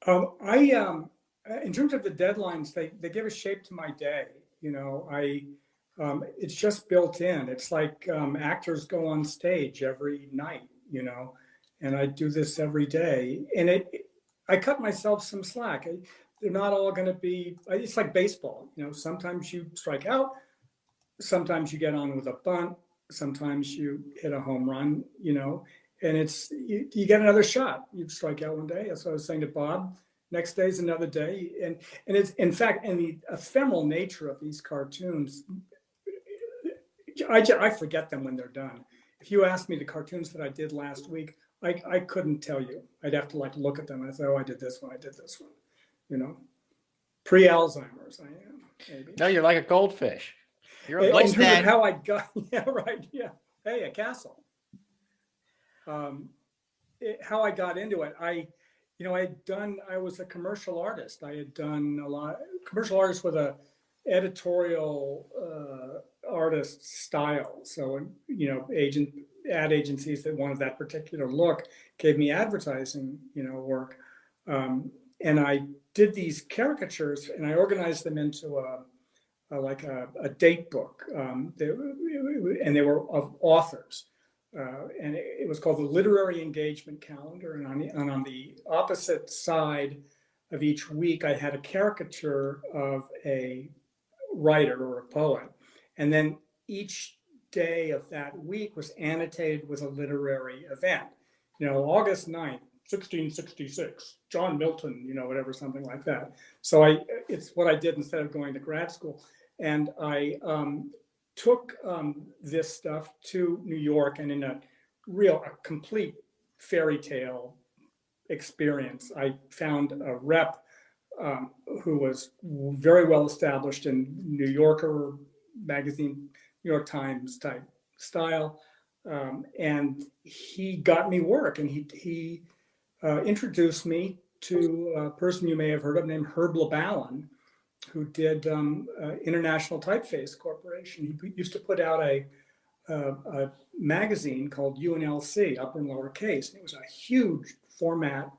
In terms of the deadlines, they give a shape to my day. It's just built in. It's like actors go on stage every night, and I do this every day. And I cut myself some slack. They're not all going to be, it's like baseball. Sometimes you strike out. Sometimes you get on with a bunt. Sometimes you hit a home run, and it's you get another shot. You strike out one day. That's what I was saying to Bob. Next day is another day. And it's, in fact, and the ephemeral nature of these cartoons, I forget them when they're done. If you asked me the cartoons that I did last week, I couldn't tell you. I'd have to like look at them and say, oh, I did this one, you know, pre-Alzheimer's I am, maybe. No, you're like a goldfish. You're a goldfish. In terms of how I got, yeah, right, yeah. Hey, a castle. How I got into it, I was a commercial artist. I had done a lot, commercial artist with a editorial artist style. So, ad agencies that wanted that particular look gave me advertising, work. And I did these caricatures and I organized them into a date book. And they were of authors. And it was called the Literary Engagement Calendar. And on the opposite side of each week, I had a caricature of a writer or a poet. And then each day of that week was annotated with a literary event. August 9th, 1666, John Milton, whatever, something like that. So it's what I did instead of going to grad school. And I took this stuff to New York, and in a complete fairy tale experience, I found a rep who was very well established in New Yorker magazine, New York Times type style, and he got me work, and he introduced me to a person you may have heard of named Herb LeBallon, who did International Typeface Corporation. He used to put out a magazine called UNLC, upper and lower case. And it was a huge format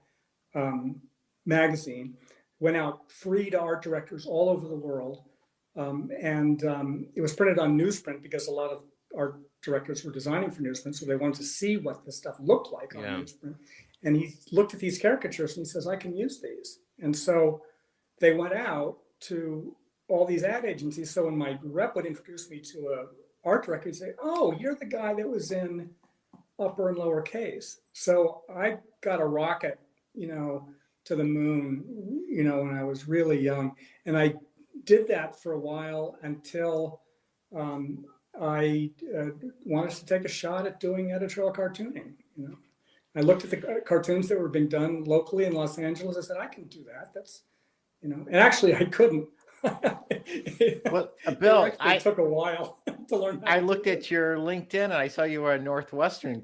magazine. Went out free to art directors all over the world. And it was printed on newsprint because a lot of art directors were designing for newsprint. So they wanted to see what this stuff looked like on newsprint. And he looked at these caricatures and he says, I can use these. And so they went out to all these ad agencies. So when my rep would introduce me to an art director, he'd say, oh, you're the guy that was in upper and lower case. So I got a rocket, to the moon, when I was really young. And I did that for a while until I wanted to take a shot at doing editorial cartooning. I looked at the cartoons that were being done locally in Los Angeles. I said, I can do that. That's, and actually I couldn't. Well, Bill, it took a while to learn. I looked at your LinkedIn and I saw you were a Northwestern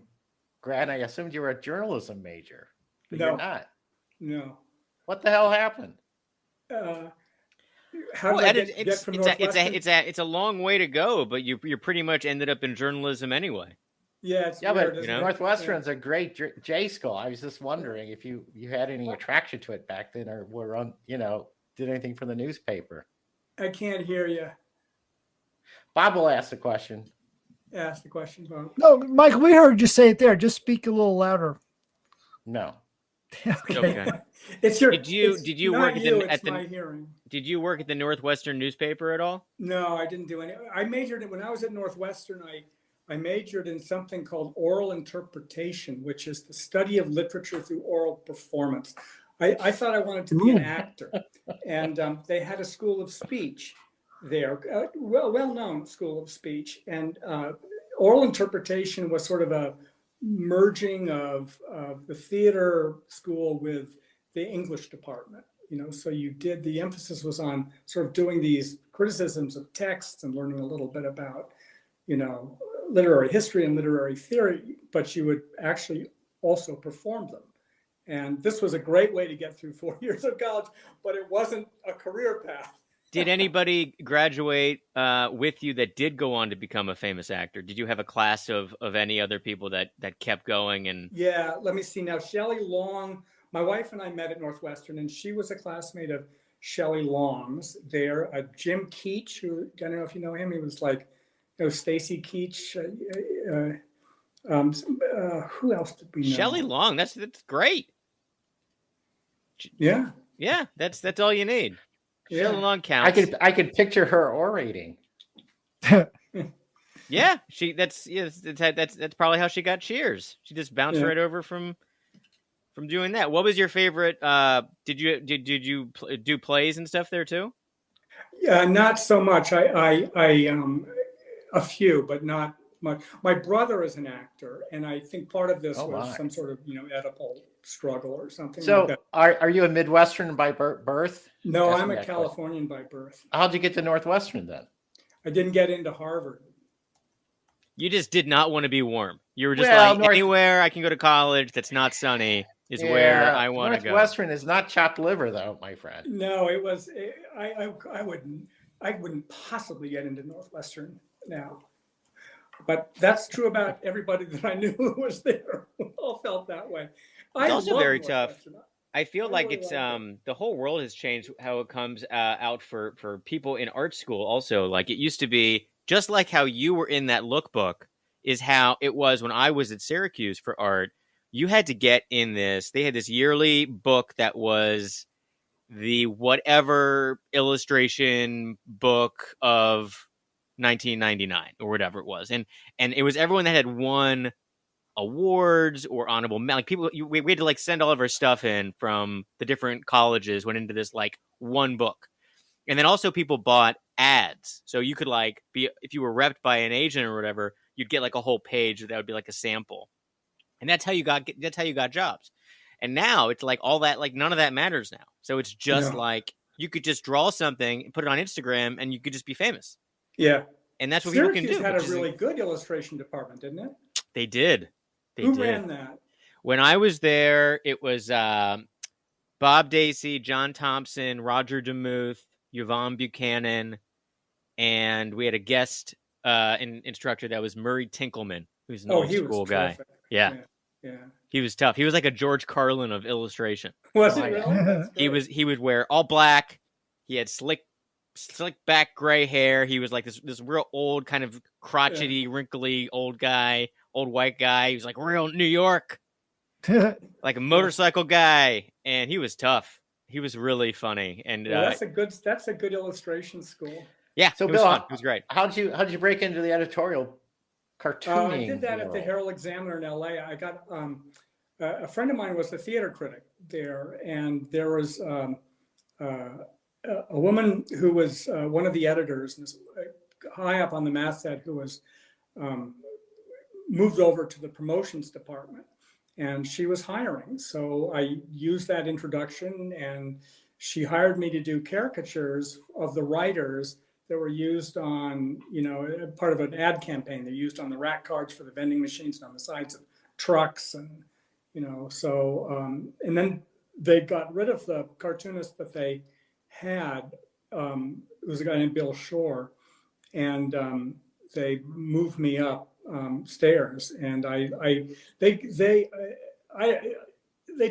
grad. And I assumed you were a journalism major, but you're not. No. What the hell happened? It's a long way to go, but you pretty much ended up in journalism anyway. Yeah, it's weird, but Northwestern's a great J school. I was just wondering if you had any attraction to it back then, or were on, did anything for the newspaper. I can't hear you. Bob will ask the question. Ask the question, Bob. No, Mike, we heard you say it there. Just speak a little louder. No. Okay. It's your. Did you work at my hearing. Did you work at the Northwestern newspaper at all? No, I didn't do any. I majored when I was at Northwestern. I majored in something called oral interpretation, which is the study of literature through oral performance. I thought I wanted to be an actor, and they had a school of speech there, well-known school of speech, and oral interpretation was sort of a merging of the theater school with the English department. So the emphasis was on sort of doing these criticisms of texts and learning a little bit about, literary history and literary theory, but you would actually also perform them. And this was a great way to get through 4 years of college, but it wasn't a career path. Did anybody graduate with you that did go on to become a famous actor? Did you have a class of any other people that kept going? And yeah, let me see now. Shelley Long, my wife and I met at Northwestern, and she was a classmate of Shelley Long's there. Jim Keach, who, I don't know if you know him, he was like, Stacy Keach. Who else did we know? Shelley Long, that's great. Yeah. Yeah, that's all you need. Yeah. Shelley Long counts. I could picture her orating. Yeah, that's probably how she got Cheers. She just bounced right over from from doing that. What was your favorite? Did you do plays and stuff there too? Yeah, not so much. I a few, but not much. My brother is an actor, and I think part of this was some sort of Oedipal struggle or something like that. Are you a Midwestern by birth? No, I'm a Californian by birth. How'd you get to Northwestern then? I didn't get into Harvard. You just did not want to be warm. You were just anywhere I can go to college that's not sunny is where I want to go. Northwestern is not chopped liver, though, my friend. No, it was. I wouldn't possibly get into Northwestern now. But that's true about everybody that I knew who was there. All felt that way. It's also very tough. I feel like it's the whole world has changed how it comes out for people in art school also. Like it used to be, just like how you were in that lookbook is how it was when I was at Syracuse for art. You had to get in this. They had this yearly book that was the whatever illustration book of 1999 or whatever it was. And it was everyone that had won awards or honorable like people. We had to like send all of our stuff in from the different colleges, went into this like one book. And then also people bought ads. So you could like be, if you were repped by an agent or whatever, you'd get like a whole page that would be like a sample. And that's how you got jobs. And now it's like all that, like none of that matters now. So it's just like you could just draw something and put it on Instagram and you could just be famous. Yeah. And that's what Syracuse people can do. Had a really good illustration department, didn't it? They did. Who ran that? When I was there, it was Bob Dacey, John Thompson, Roger DeMuth, Yvonne Buchanan, and we had a guest instructor that was Murray Tinkleman, who's an old school guy. Yeah. He was tough. He was like a George Carlin of illustration. Was he really? He would wear all black. He had slick back gray hair. He was like this real old kind of crotchety, wrinkly old white guy. He was like real New York, like a motorcycle guy, and he was tough. He was really funny, and that's a good illustration school. Yeah, so Bill, it was great. How'd you break into the editorial cartooning? I did that at the Herald Examiner in LA. I got a friend of mine was the theater critic there, and there was a woman who was one of the editors, high up on the masthead, who was moved over to the promotions department, and she was hiring. So I used that introduction, and she hired me to do caricatures of the writers that were used on, part of an ad campaign. They're used on the rack cards for the vending machines and on the sides of trucks, and and then they got rid of the cartoonist that they had. It was a guy named Bill Shore, and they moved me up stairs, and they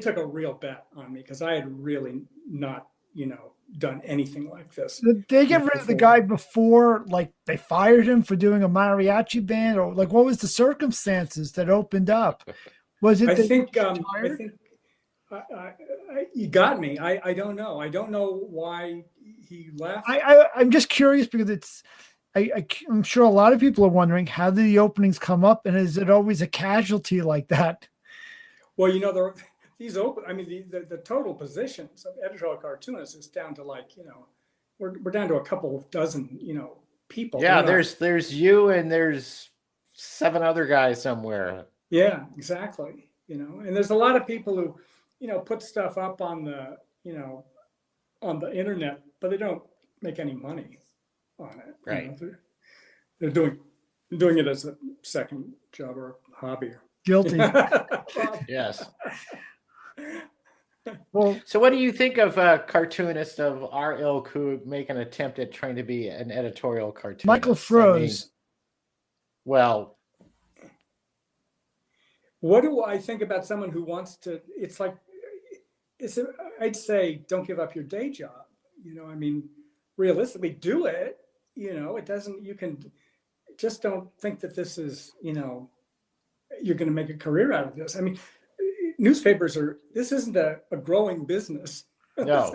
took a real bet on me because I had really not done anything like this. Did they get rid of the guy before, like they fired him for doing a mariachi band, or like what was the circumstances that opened up? Was it? I think you got me. I don't know. I don't know why he left. I'm just curious because I'm sure a lot of people are wondering, how do the openings come up, and is it always a casualty like that? Well, the total positions of editorial cartoonists is down to we're down to a couple of dozen, people. Yeah, there's you and there's 7 other guys somewhere. Yeah, exactly. And there's a lot of people who, put stuff up on the, on the internet, but they don't make any money on it. Right. They're doing it as a second job or a hobby. Guilty. Yes. Well, so what do you think of a cartoonist of our ilk who make an attempt at trying to be an editorial cartoonist? Michael Froese. Well, what do I think about someone who wants to? I'd say don't give up your day job. Realistically, do it. It doesn't. You can just don't think that this is. You're going to make a career out of this. Newspapers this isn't a growing business. No.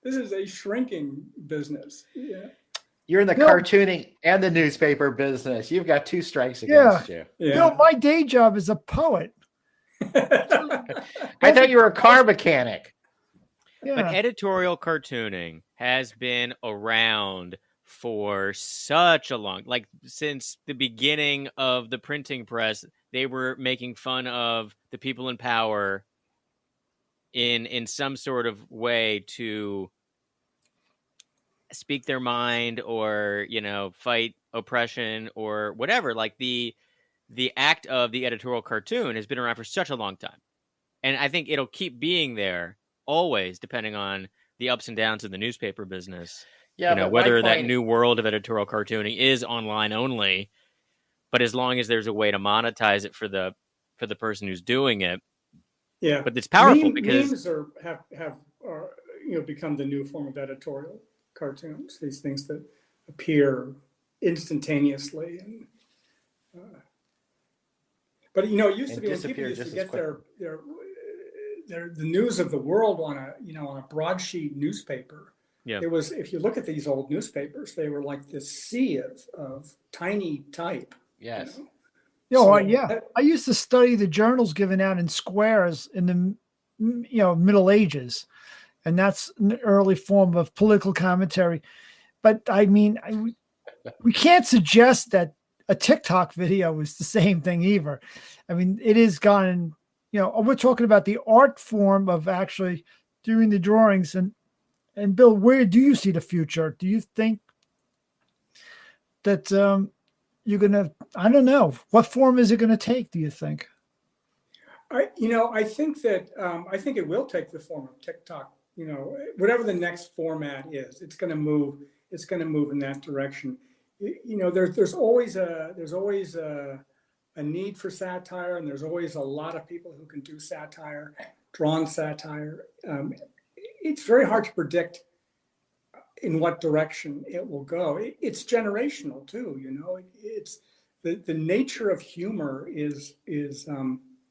This is a shrinking business. Yeah. You're in the cartooning and the newspaper business. You've got 2 strikes against you. Yeah. My day job is a poet. I thought you were a car mechanic. Yeah. But editorial cartooning has been around for such a long, like since the beginning of the printing press, they were making fun of the people in power in some sort of way to speak their mind or, you know, fight oppression or whatever. Like the act of the editorial cartoon has been around for such a long time. And I think it'll keep being there always, depending on the ups and downs of the newspaper business. Yeah, You know, but whether that new world of editorial cartooning is online only, but as long as there's a way to monetize it for the person who's doing it. Yeah, but it's powerful because memes have become the new form of editorial cartoons. These things that appear instantaneously, and but it used to be when people used to get their the news of the world on a broadsheet newspaper. Yeah. There was, if you look at these old newspapers, they were like this sea of tiny type. Yes. Yeah. I used to study the journals given out in squares in the Middle Ages, and that's an early form of political commentary. But I mean, we can't suggest that a TikTok video is the same thing either. I mean, it is gone. We're talking about the art form of actually doing the drawings. And Bill, where do you see the future? Do you think that you're gonna? I don't know. What form is it going to take? Do you think? I think that I think it will take the form of TikTok. Whatever the next format is, it's going to move. It's going to move in that direction. There's always a need for satire, and there's always a lot of people who can do satire, drawn satire. It's very hard to predict in what direction it will go. It's generational too. It's the nature of humor is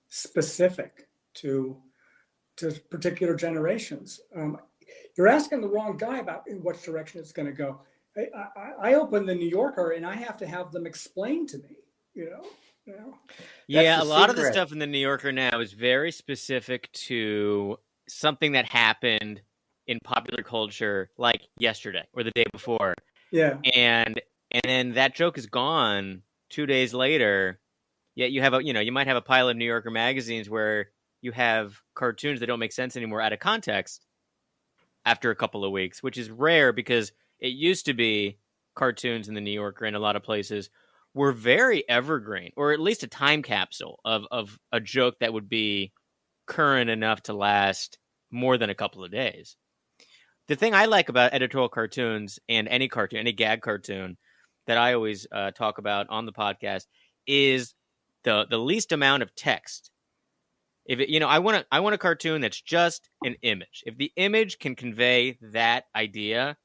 specific to particular generations. You're asking the wrong guy about in what direction it's going to go. I open the New Yorker and I have to have them explain to me. Yeah, a lot of the stuff in the New Yorker now is very specific to something that happened in popular culture, like yesterday or the day before. Yeah, and then that joke is gone 2 days later. Yet you have you might have a pile of New Yorker magazines where you have cartoons that don't make sense anymore out of context after a couple of weeks, which is rare because it used to be cartoons in the New Yorker and a lot of places were very evergreen, or at least a time capsule of a joke that would be current enough to last more than a couple of days. The thing I like about editorial cartoons and any cartoon, any gag cartoon that I always talk about on the podcast is the least amount of text. If I want a cartoon that's just an image. If the image can convey that idea,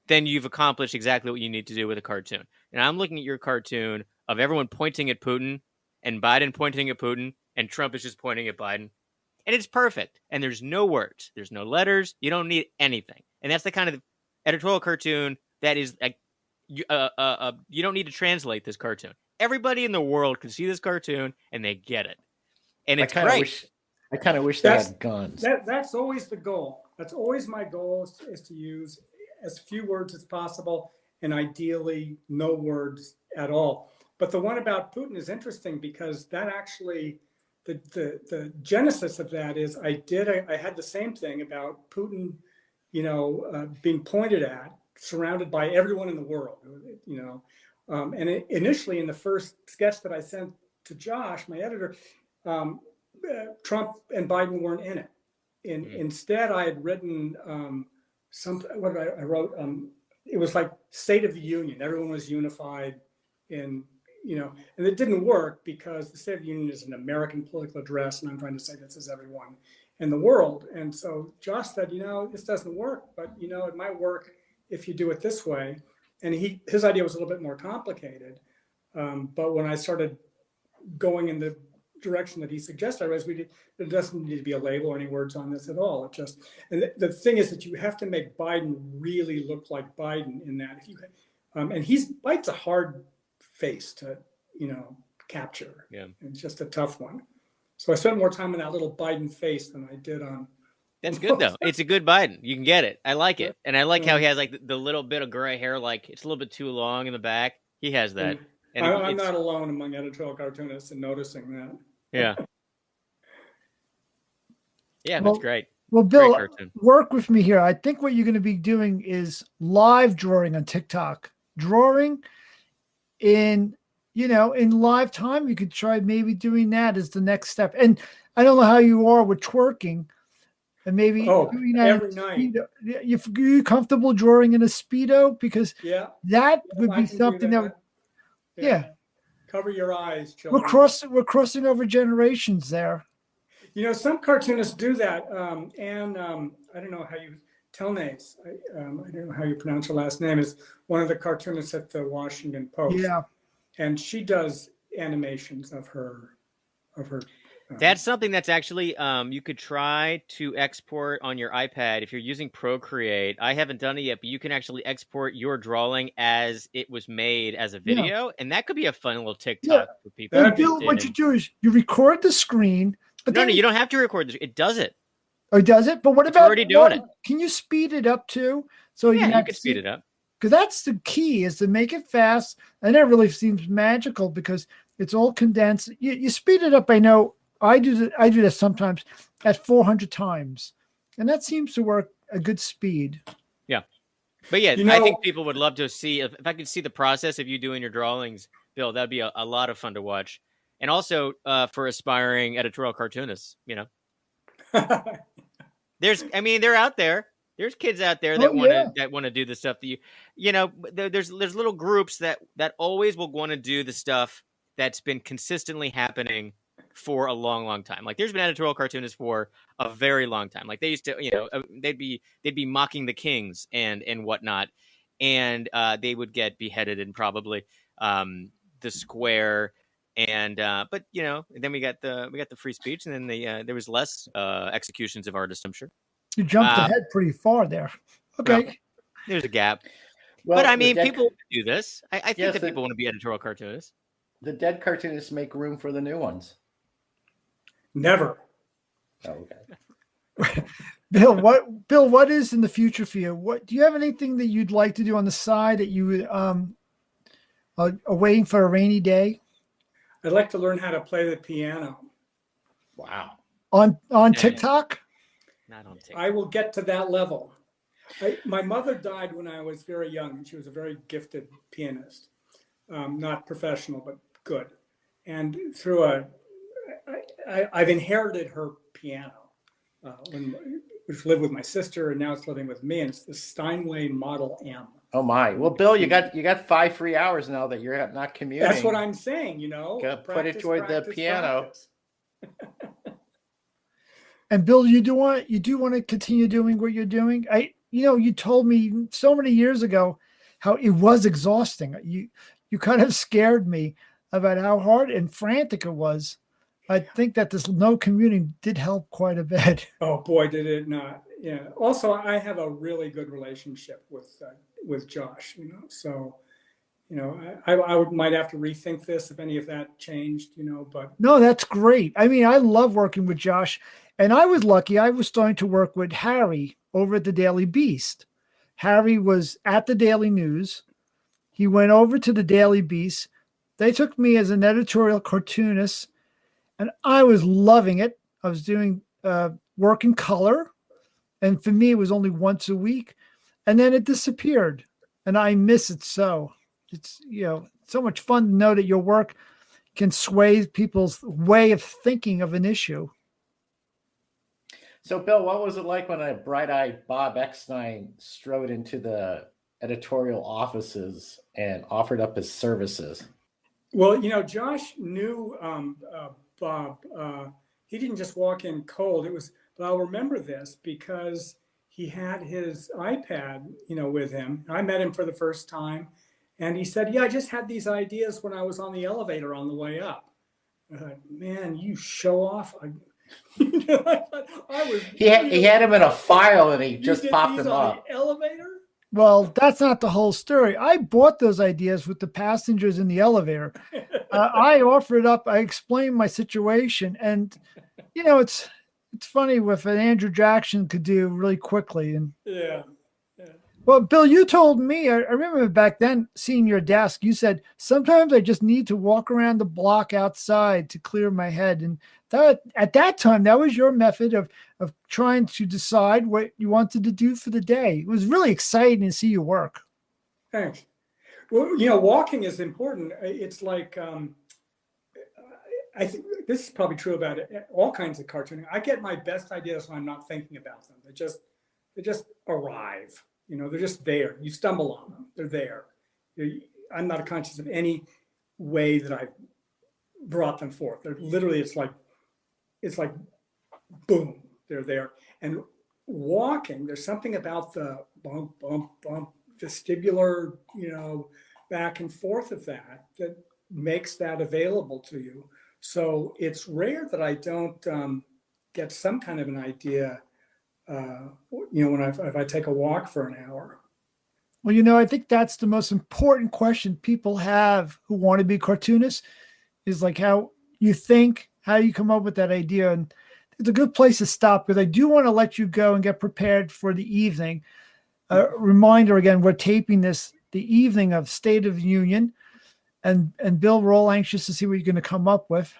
then you've accomplished exactly what you need to do with a cartoon. And I'm looking at your cartoon of everyone pointing at Putin and Biden pointing at Putin and Trump is just pointing at Biden. And it's perfect. And there's no words. There's no letters. You don't need anything. And that's the kind of editorial cartoon that is like, you don't need to translate this cartoon. Everybody in the world can see this cartoon and they get it. And it's great. I kind of wish they had guns. That's always the goal. That's always my goal is to use as few words as possible and ideally no words at all. But the one about Putin is interesting because that actually, the genesis of that is I had the same thing about Putin, being pointed at, surrounded by everyone in the world, and initially in the first sketch that I sent to Josh, my editor, Trump and Biden weren't in it. Instead, I had written I wrote, it was like State of the Union. Everyone was unified and it didn't work because the State of the Union is an American political address. And I'm trying to say this is everyone in the world. And so Josh said, this doesn't work, but it might work if you do it this way. And his idea was a little bit more complicated. But when I started going in the direction that he suggested, I realized there doesn't need to be a label or any words on this at all. It just, and the thing is that you have to make Biden really look like Biden in that. If you and Biden's a hard face to capture. Yeah, it's just a tough one. So I spent more time on that little Biden face than I did on. That's good though. It's a good Biden. You can get it. I like it, and I like how he has like the little bit of gray hair, like it's a little bit too long in the back. He has that. And I'm not alone among editorial cartoonists in noticing that. Yeah. Yeah, that's great. Well, Bill, work with me here. I think what you're going to be doing is live drawing on TikTok. Drawing in live time. You could try maybe doing that as the next step. And I don't know how you are with twerking. And maybe doing that every night. You comfortable drawing in a Speedo? Because that would be something that would, cover your eyes, children. We're crossing over generations there. Some cartoonists do that. And I don't know how you Telnace, I don't know how you pronounce her last name, is one of the cartoonists at the Washington Post. Yeah. And she does animations of her. That's something that's actually you could try to export on your iPad if you're using Procreate. I haven't done it yet, but you can actually export your drawing as it was made as a video, and that could be a fun little TikTok for people. And Bill, what you do is you record the screen. But no, you don't have to record this. It does it. Oh, does it? But what about already doing it? Can you speed it up too? So you can speed it up. Because that's the key, is to make it fast, and that really seems magical because it's all condensed. You speed it up. I know I do this sometimes at 400 times, and that seems to work a good speed. Yeah, but yeah, I think people would love to see if I could see the process of you doing your drawings, Bill. That'd be a lot of fun to watch, and also for aspiring editorial cartoonists, they're out there. There's kids out there that want to do the stuff that there's little groups that always will want to do the stuff that's been consistently happening for a long, long time. Like there's been editorial cartoonists for a very long time. Like they used to, they'd be mocking the kings and whatnot, and they would get beheaded in probably the square. And but then we got the free speech, and then there was less executions of artists, I'm sure. You jumped ahead pretty far there. Okay. Well, there's a gap. Well, but I mean, people do this. I think that people want to be editorial cartoonists. The dead cartoonists make room for the new ones. Never. Oh, okay. Bill, what is in the future for you? What do you have anything that you'd like to do on the side that you are waiting for a rainy day? I'd like to learn how to play the piano. Wow. On TikTok? Not on TikTok. I will get to that level. My mother died when I was very young, and she was a very gifted pianist. Not professional, but good. And I've inherited her piano, which lived with my sister, and now it's living with me, and it's the Steinway Model M. Oh my! Well, Bill, you got 5 free hours now that you're not commuting. That's what I'm saying. Put it toward the piano. And Bill, you do want to continue doing what you're doing. You told me so many years ago how it was exhausting. You kind of scared me about how hard and frantic it was. I think that this no commuting did help quite a bit. Oh boy, did it not! Yeah. Also, I have a really good relationship with Josh. So. I might have to rethink this if any of that changed, but. No, that's great. I mean, I love working with Josh, and I was lucky. I was starting to work with Harry over at the Daily Beast. Harry was at the Daily News. He went over to the Daily Beast. They took me as an editorial cartoonist, and I was loving it. I was doing work in color, and for me, it was only once a week, and then it disappeared, and I miss it so. It's so much fun to know that your work can sway people's way of thinking of an issue. So, Bill, what was it like when a bright-eyed Bob Eckstein strode into the editorial offices and offered up his services? Well, Josh knew Bob. He didn't just walk in cold. But I'll remember this because he had his iPad, with him. I met him for the first time. And he said, I just had these ideas when I was on the elevator on the way up. I thought, man, you show off. He had him in a file and he just popped them up. The elevator? Well, that's not the whole story. I bought those ideas with the passengers in the elevator. I offered up. I explained my situation, and it's funny what Andrew Jackson could do really quickly. And yeah. Well, Bill, you told me, I remember back then seeing your desk, you said, sometimes I just need to walk around the block outside to clear my head. And at that time, that was your method of trying to decide what you wanted to do for the day. It was really exciting to see you work. Thanks. Well, walking is important. It's like, I think this is probably true about all kinds of cartooning. I get my best ideas when I'm not thinking about them. They just arrive. They're just there. You stumble on them. They're there. I'm not conscious of any way that I brought them forth. They're literally, it's like, boom, they're there. And walking, there's something about the bump, bump, bump, vestibular, back and forth of that makes that available to you. So it's rare that I don't get some kind of an idea if I take a walk for an hour. Well, I think that's the most important question people have who want to be cartoonists is like how you think, how you come up with that idea. And it's a good place to stop because I do want to let you go and get prepared for the evening. Reminder again, we're taping this the evening of State of the Union. And Bill, we're all anxious to see what you're going to come up with.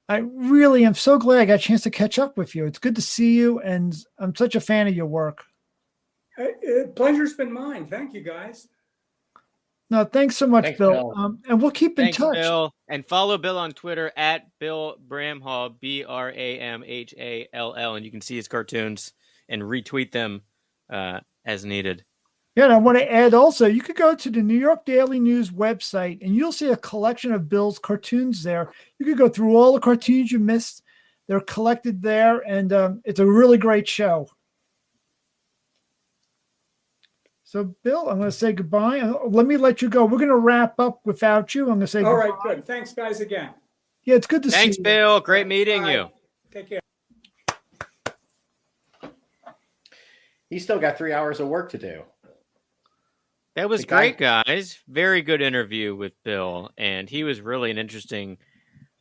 I really am so glad I got a chance to catch up with you. It's good to see you, and I'm such a fan of your work. Pleasure's been mine. Thank you, guys. No, thanks so much, Bill. And we'll keep in touch. Bill. And follow Bill on Twitter at Bill Bramhall, Bramhall, and you can see his cartoons and retweet them as needed. Yeah, and I want to add also, you could go to the New York Daily News website and you'll see a collection of Bill's cartoons there. You could go through all the cartoons you missed. They're collected there, and it's a really great show. So, Bill, I'm going to say goodbye. Let me let you go. We're going to wrap up without you. I'm going to say all goodbye. Right, good. Thanks, guys, again. Yeah, it's good to see you. Thanks, Bill. Great meeting you. Take care. He's still got 3 hours of work to do. That was great, guys. Very good interview with Bill, and he was really an interesting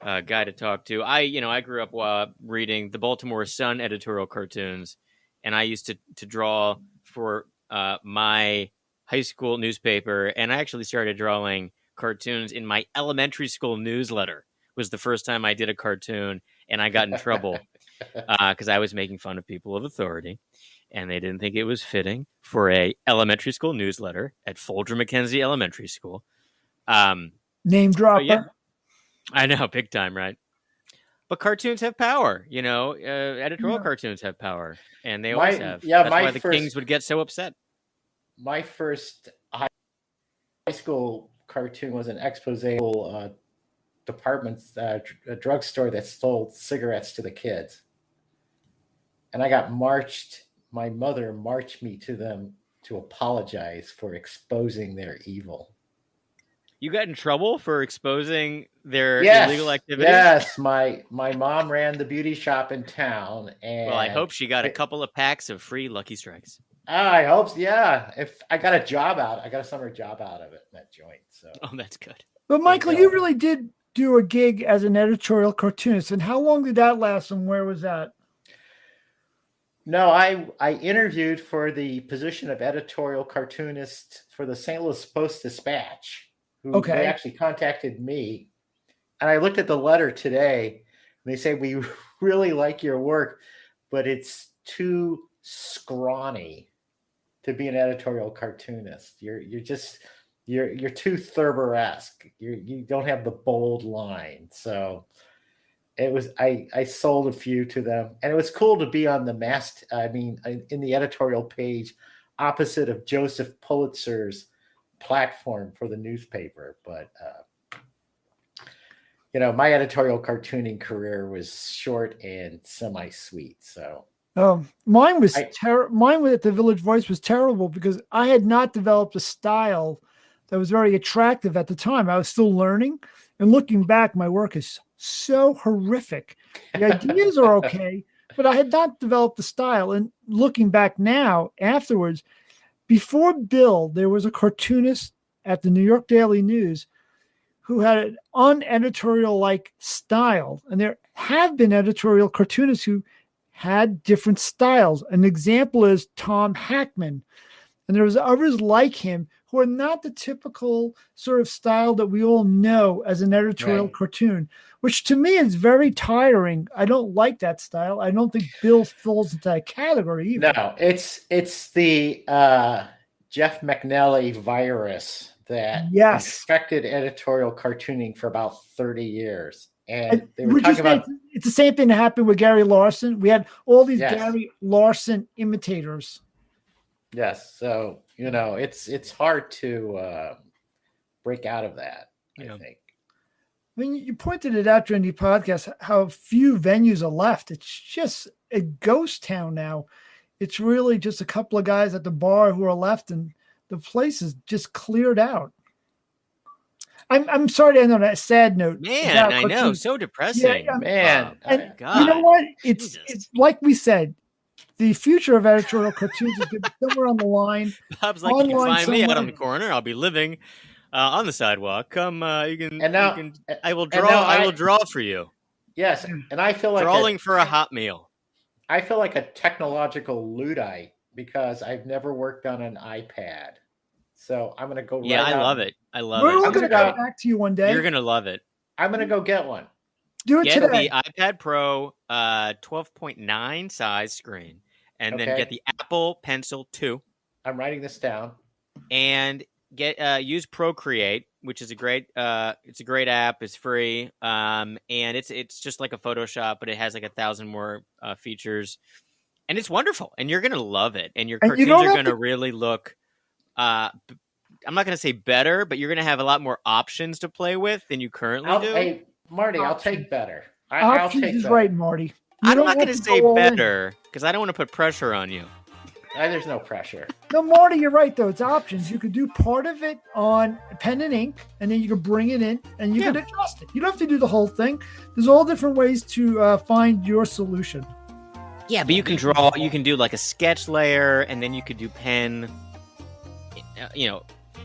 guy to talk to. I grew up reading the Baltimore Sun editorial cartoons, and I used to draw for my high school newspaper, and I actually started drawing cartoons in my elementary school newsletter. It was the first time I did a cartoon, and I got in trouble because I was making fun of people of authority. And they didn't think it was fitting for a elementary school newsletter at Folger Mackenzie Elementary School. Name dropper. Yeah, I know, big time, right? But cartoons have power, editorial cartoons have power, and they always have. Yeah, that's why the Kings would get so upset. My first high school cartoon was an expose department's a drugstore that sold cigarettes to the kids. And I got my mother marched me to them to apologize for exposing their evil. You got in trouble for exposing their illegal activities? Yes, my mom ran the beauty shop in town. And I hope she got a couple of packs of free Lucky Strikes. I hope so, yeah. If I got a summer job out of it in that joint. So. Oh, that's good. But Michael, you really did do a gig as an editorial cartoonist. And how long did that last and where was that? No, I interviewed for the position of editorial cartoonist for the St. Louis Post-Dispatch, who they actually contacted me. And I looked at the letter today, and they say, we really like your work, but it's too scrawny to be an editorial cartoonist. You're too Thurber-esque. You don't have the bold line. So it was, I sold a few to them, and it was cool to be on the in the editorial page opposite of Joseph Pulitzer's platform for the newspaper. But, my editorial cartooning career was short and semi-sweet. So, mine was mine at the Village Voice was terrible because I had not developed a style that was very attractive at the time. I was still learning, and looking back, my work is so horrific. The ideas are okay, but I had not developed the style. And looking back now, afterwards, before Bill, there was a cartoonist at the New York Daily News who had an uneditorial-like style. And there have been editorial cartoonists who had different styles. An example is Tom Hackman. And there was others like him who are not the typical sort of style that we all know as an editorial cartoon, which to me is very tiring. I don't like that style. I don't think Bill falls into that category either. No, it's the Jeff McNally virus that infected editorial cartooning for about 30 years. And they were talking about it's the same thing that happened with Gary Larson. We had all these Gary Larson imitators. Yes, so it's hard to break out of that. I think. I mean, you pointed it out during the podcast how few venues are left. It's just a ghost town now. It's really just a couple of guys at the bar who are left, and the place is just cleared out. I'm sorry to end on a sad note. Man, I know, so depressing. Yeah, man, and you know what? It's like we said. The future of editorial cartoons is going to be somewhere on the line. Bob's like, you can find me out on the corner. I'll be living on the sidewalk. Come, you can. I will draw. I will draw for you. Yes, and I feel like drawing for a hot meal. I feel like a technological Luddite because I've never worked on an iPad. So I'm going to go. Yeah, I love it. I love We're it. all going to come back to you one day. You're going to love it. I'm going to go get one. Do it get today. The iPad Pro 12.9 size screen, and then get the Apple Pencil 2. I'm writing this down. And use Procreate, which is a great it's a great app. It's free, and it's just like a Photoshop, but it has like 1,000 more features, and it's wonderful. And you're gonna love it. And your cartoons are gonna really look. I'm not gonna say better, but you're gonna have a lot more options to play with than you currently do. Hey, Marty, I'll take better. I'll take is better. Right, Marty. I'm not going to say better because I don't want to put pressure on you. There's no pressure. No, Marty, you're right, though. It's options. You could do part of it on pen and ink, and then you could bring it in, and you could adjust it. You don't have to do the whole thing. There's all different ways to find your solution. Yeah, but you can draw. You can do like a sketch layer, and then you could do pen,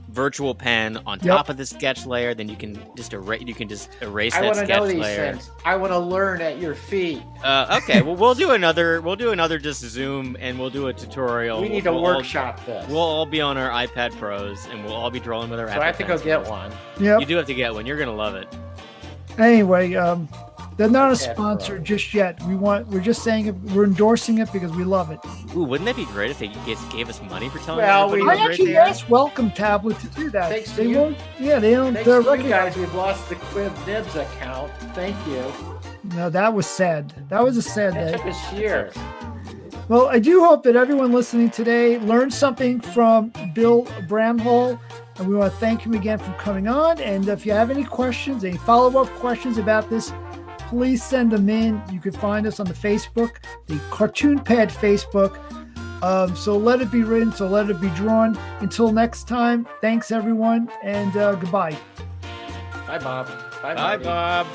virtual pen on top of the sketch layer. Then you can just erase. You can just erase that sketch layer. I want to know these things. I want to learn at your feet. Okay, well we'll do another just Zoom, and we'll do a tutorial. We need to workshop this. We'll all be on our iPad Pros, and we'll all be drawing with our. So I have to go get one. Yeah, you do have to get one. You're gonna love it. Anyway, they're not a sponsor just yet. We're just saying it. We're endorsing it because we love it. Ooh, wouldn't that be great if they gave us money for telling everybody? I actually asked Welcome Tablet to do that. Thanks they won't. Yeah, they don't. Thanks to you guys, we've lost the Quib Nibs account. Thank you. No, that was sad. That was a sad day. It took us years. Well, I do hope that everyone listening today learned something from Bill Bramhall. And we want to thank him again for coming on. And if you have any questions, any follow-up questions about this, please send them in. You can find us on the Facebook, the Cartoon Pad Facebook. So let it be written, so let it be drawn. Until next time, thanks everyone, and goodbye. Bye, Bob. Bye, Bob.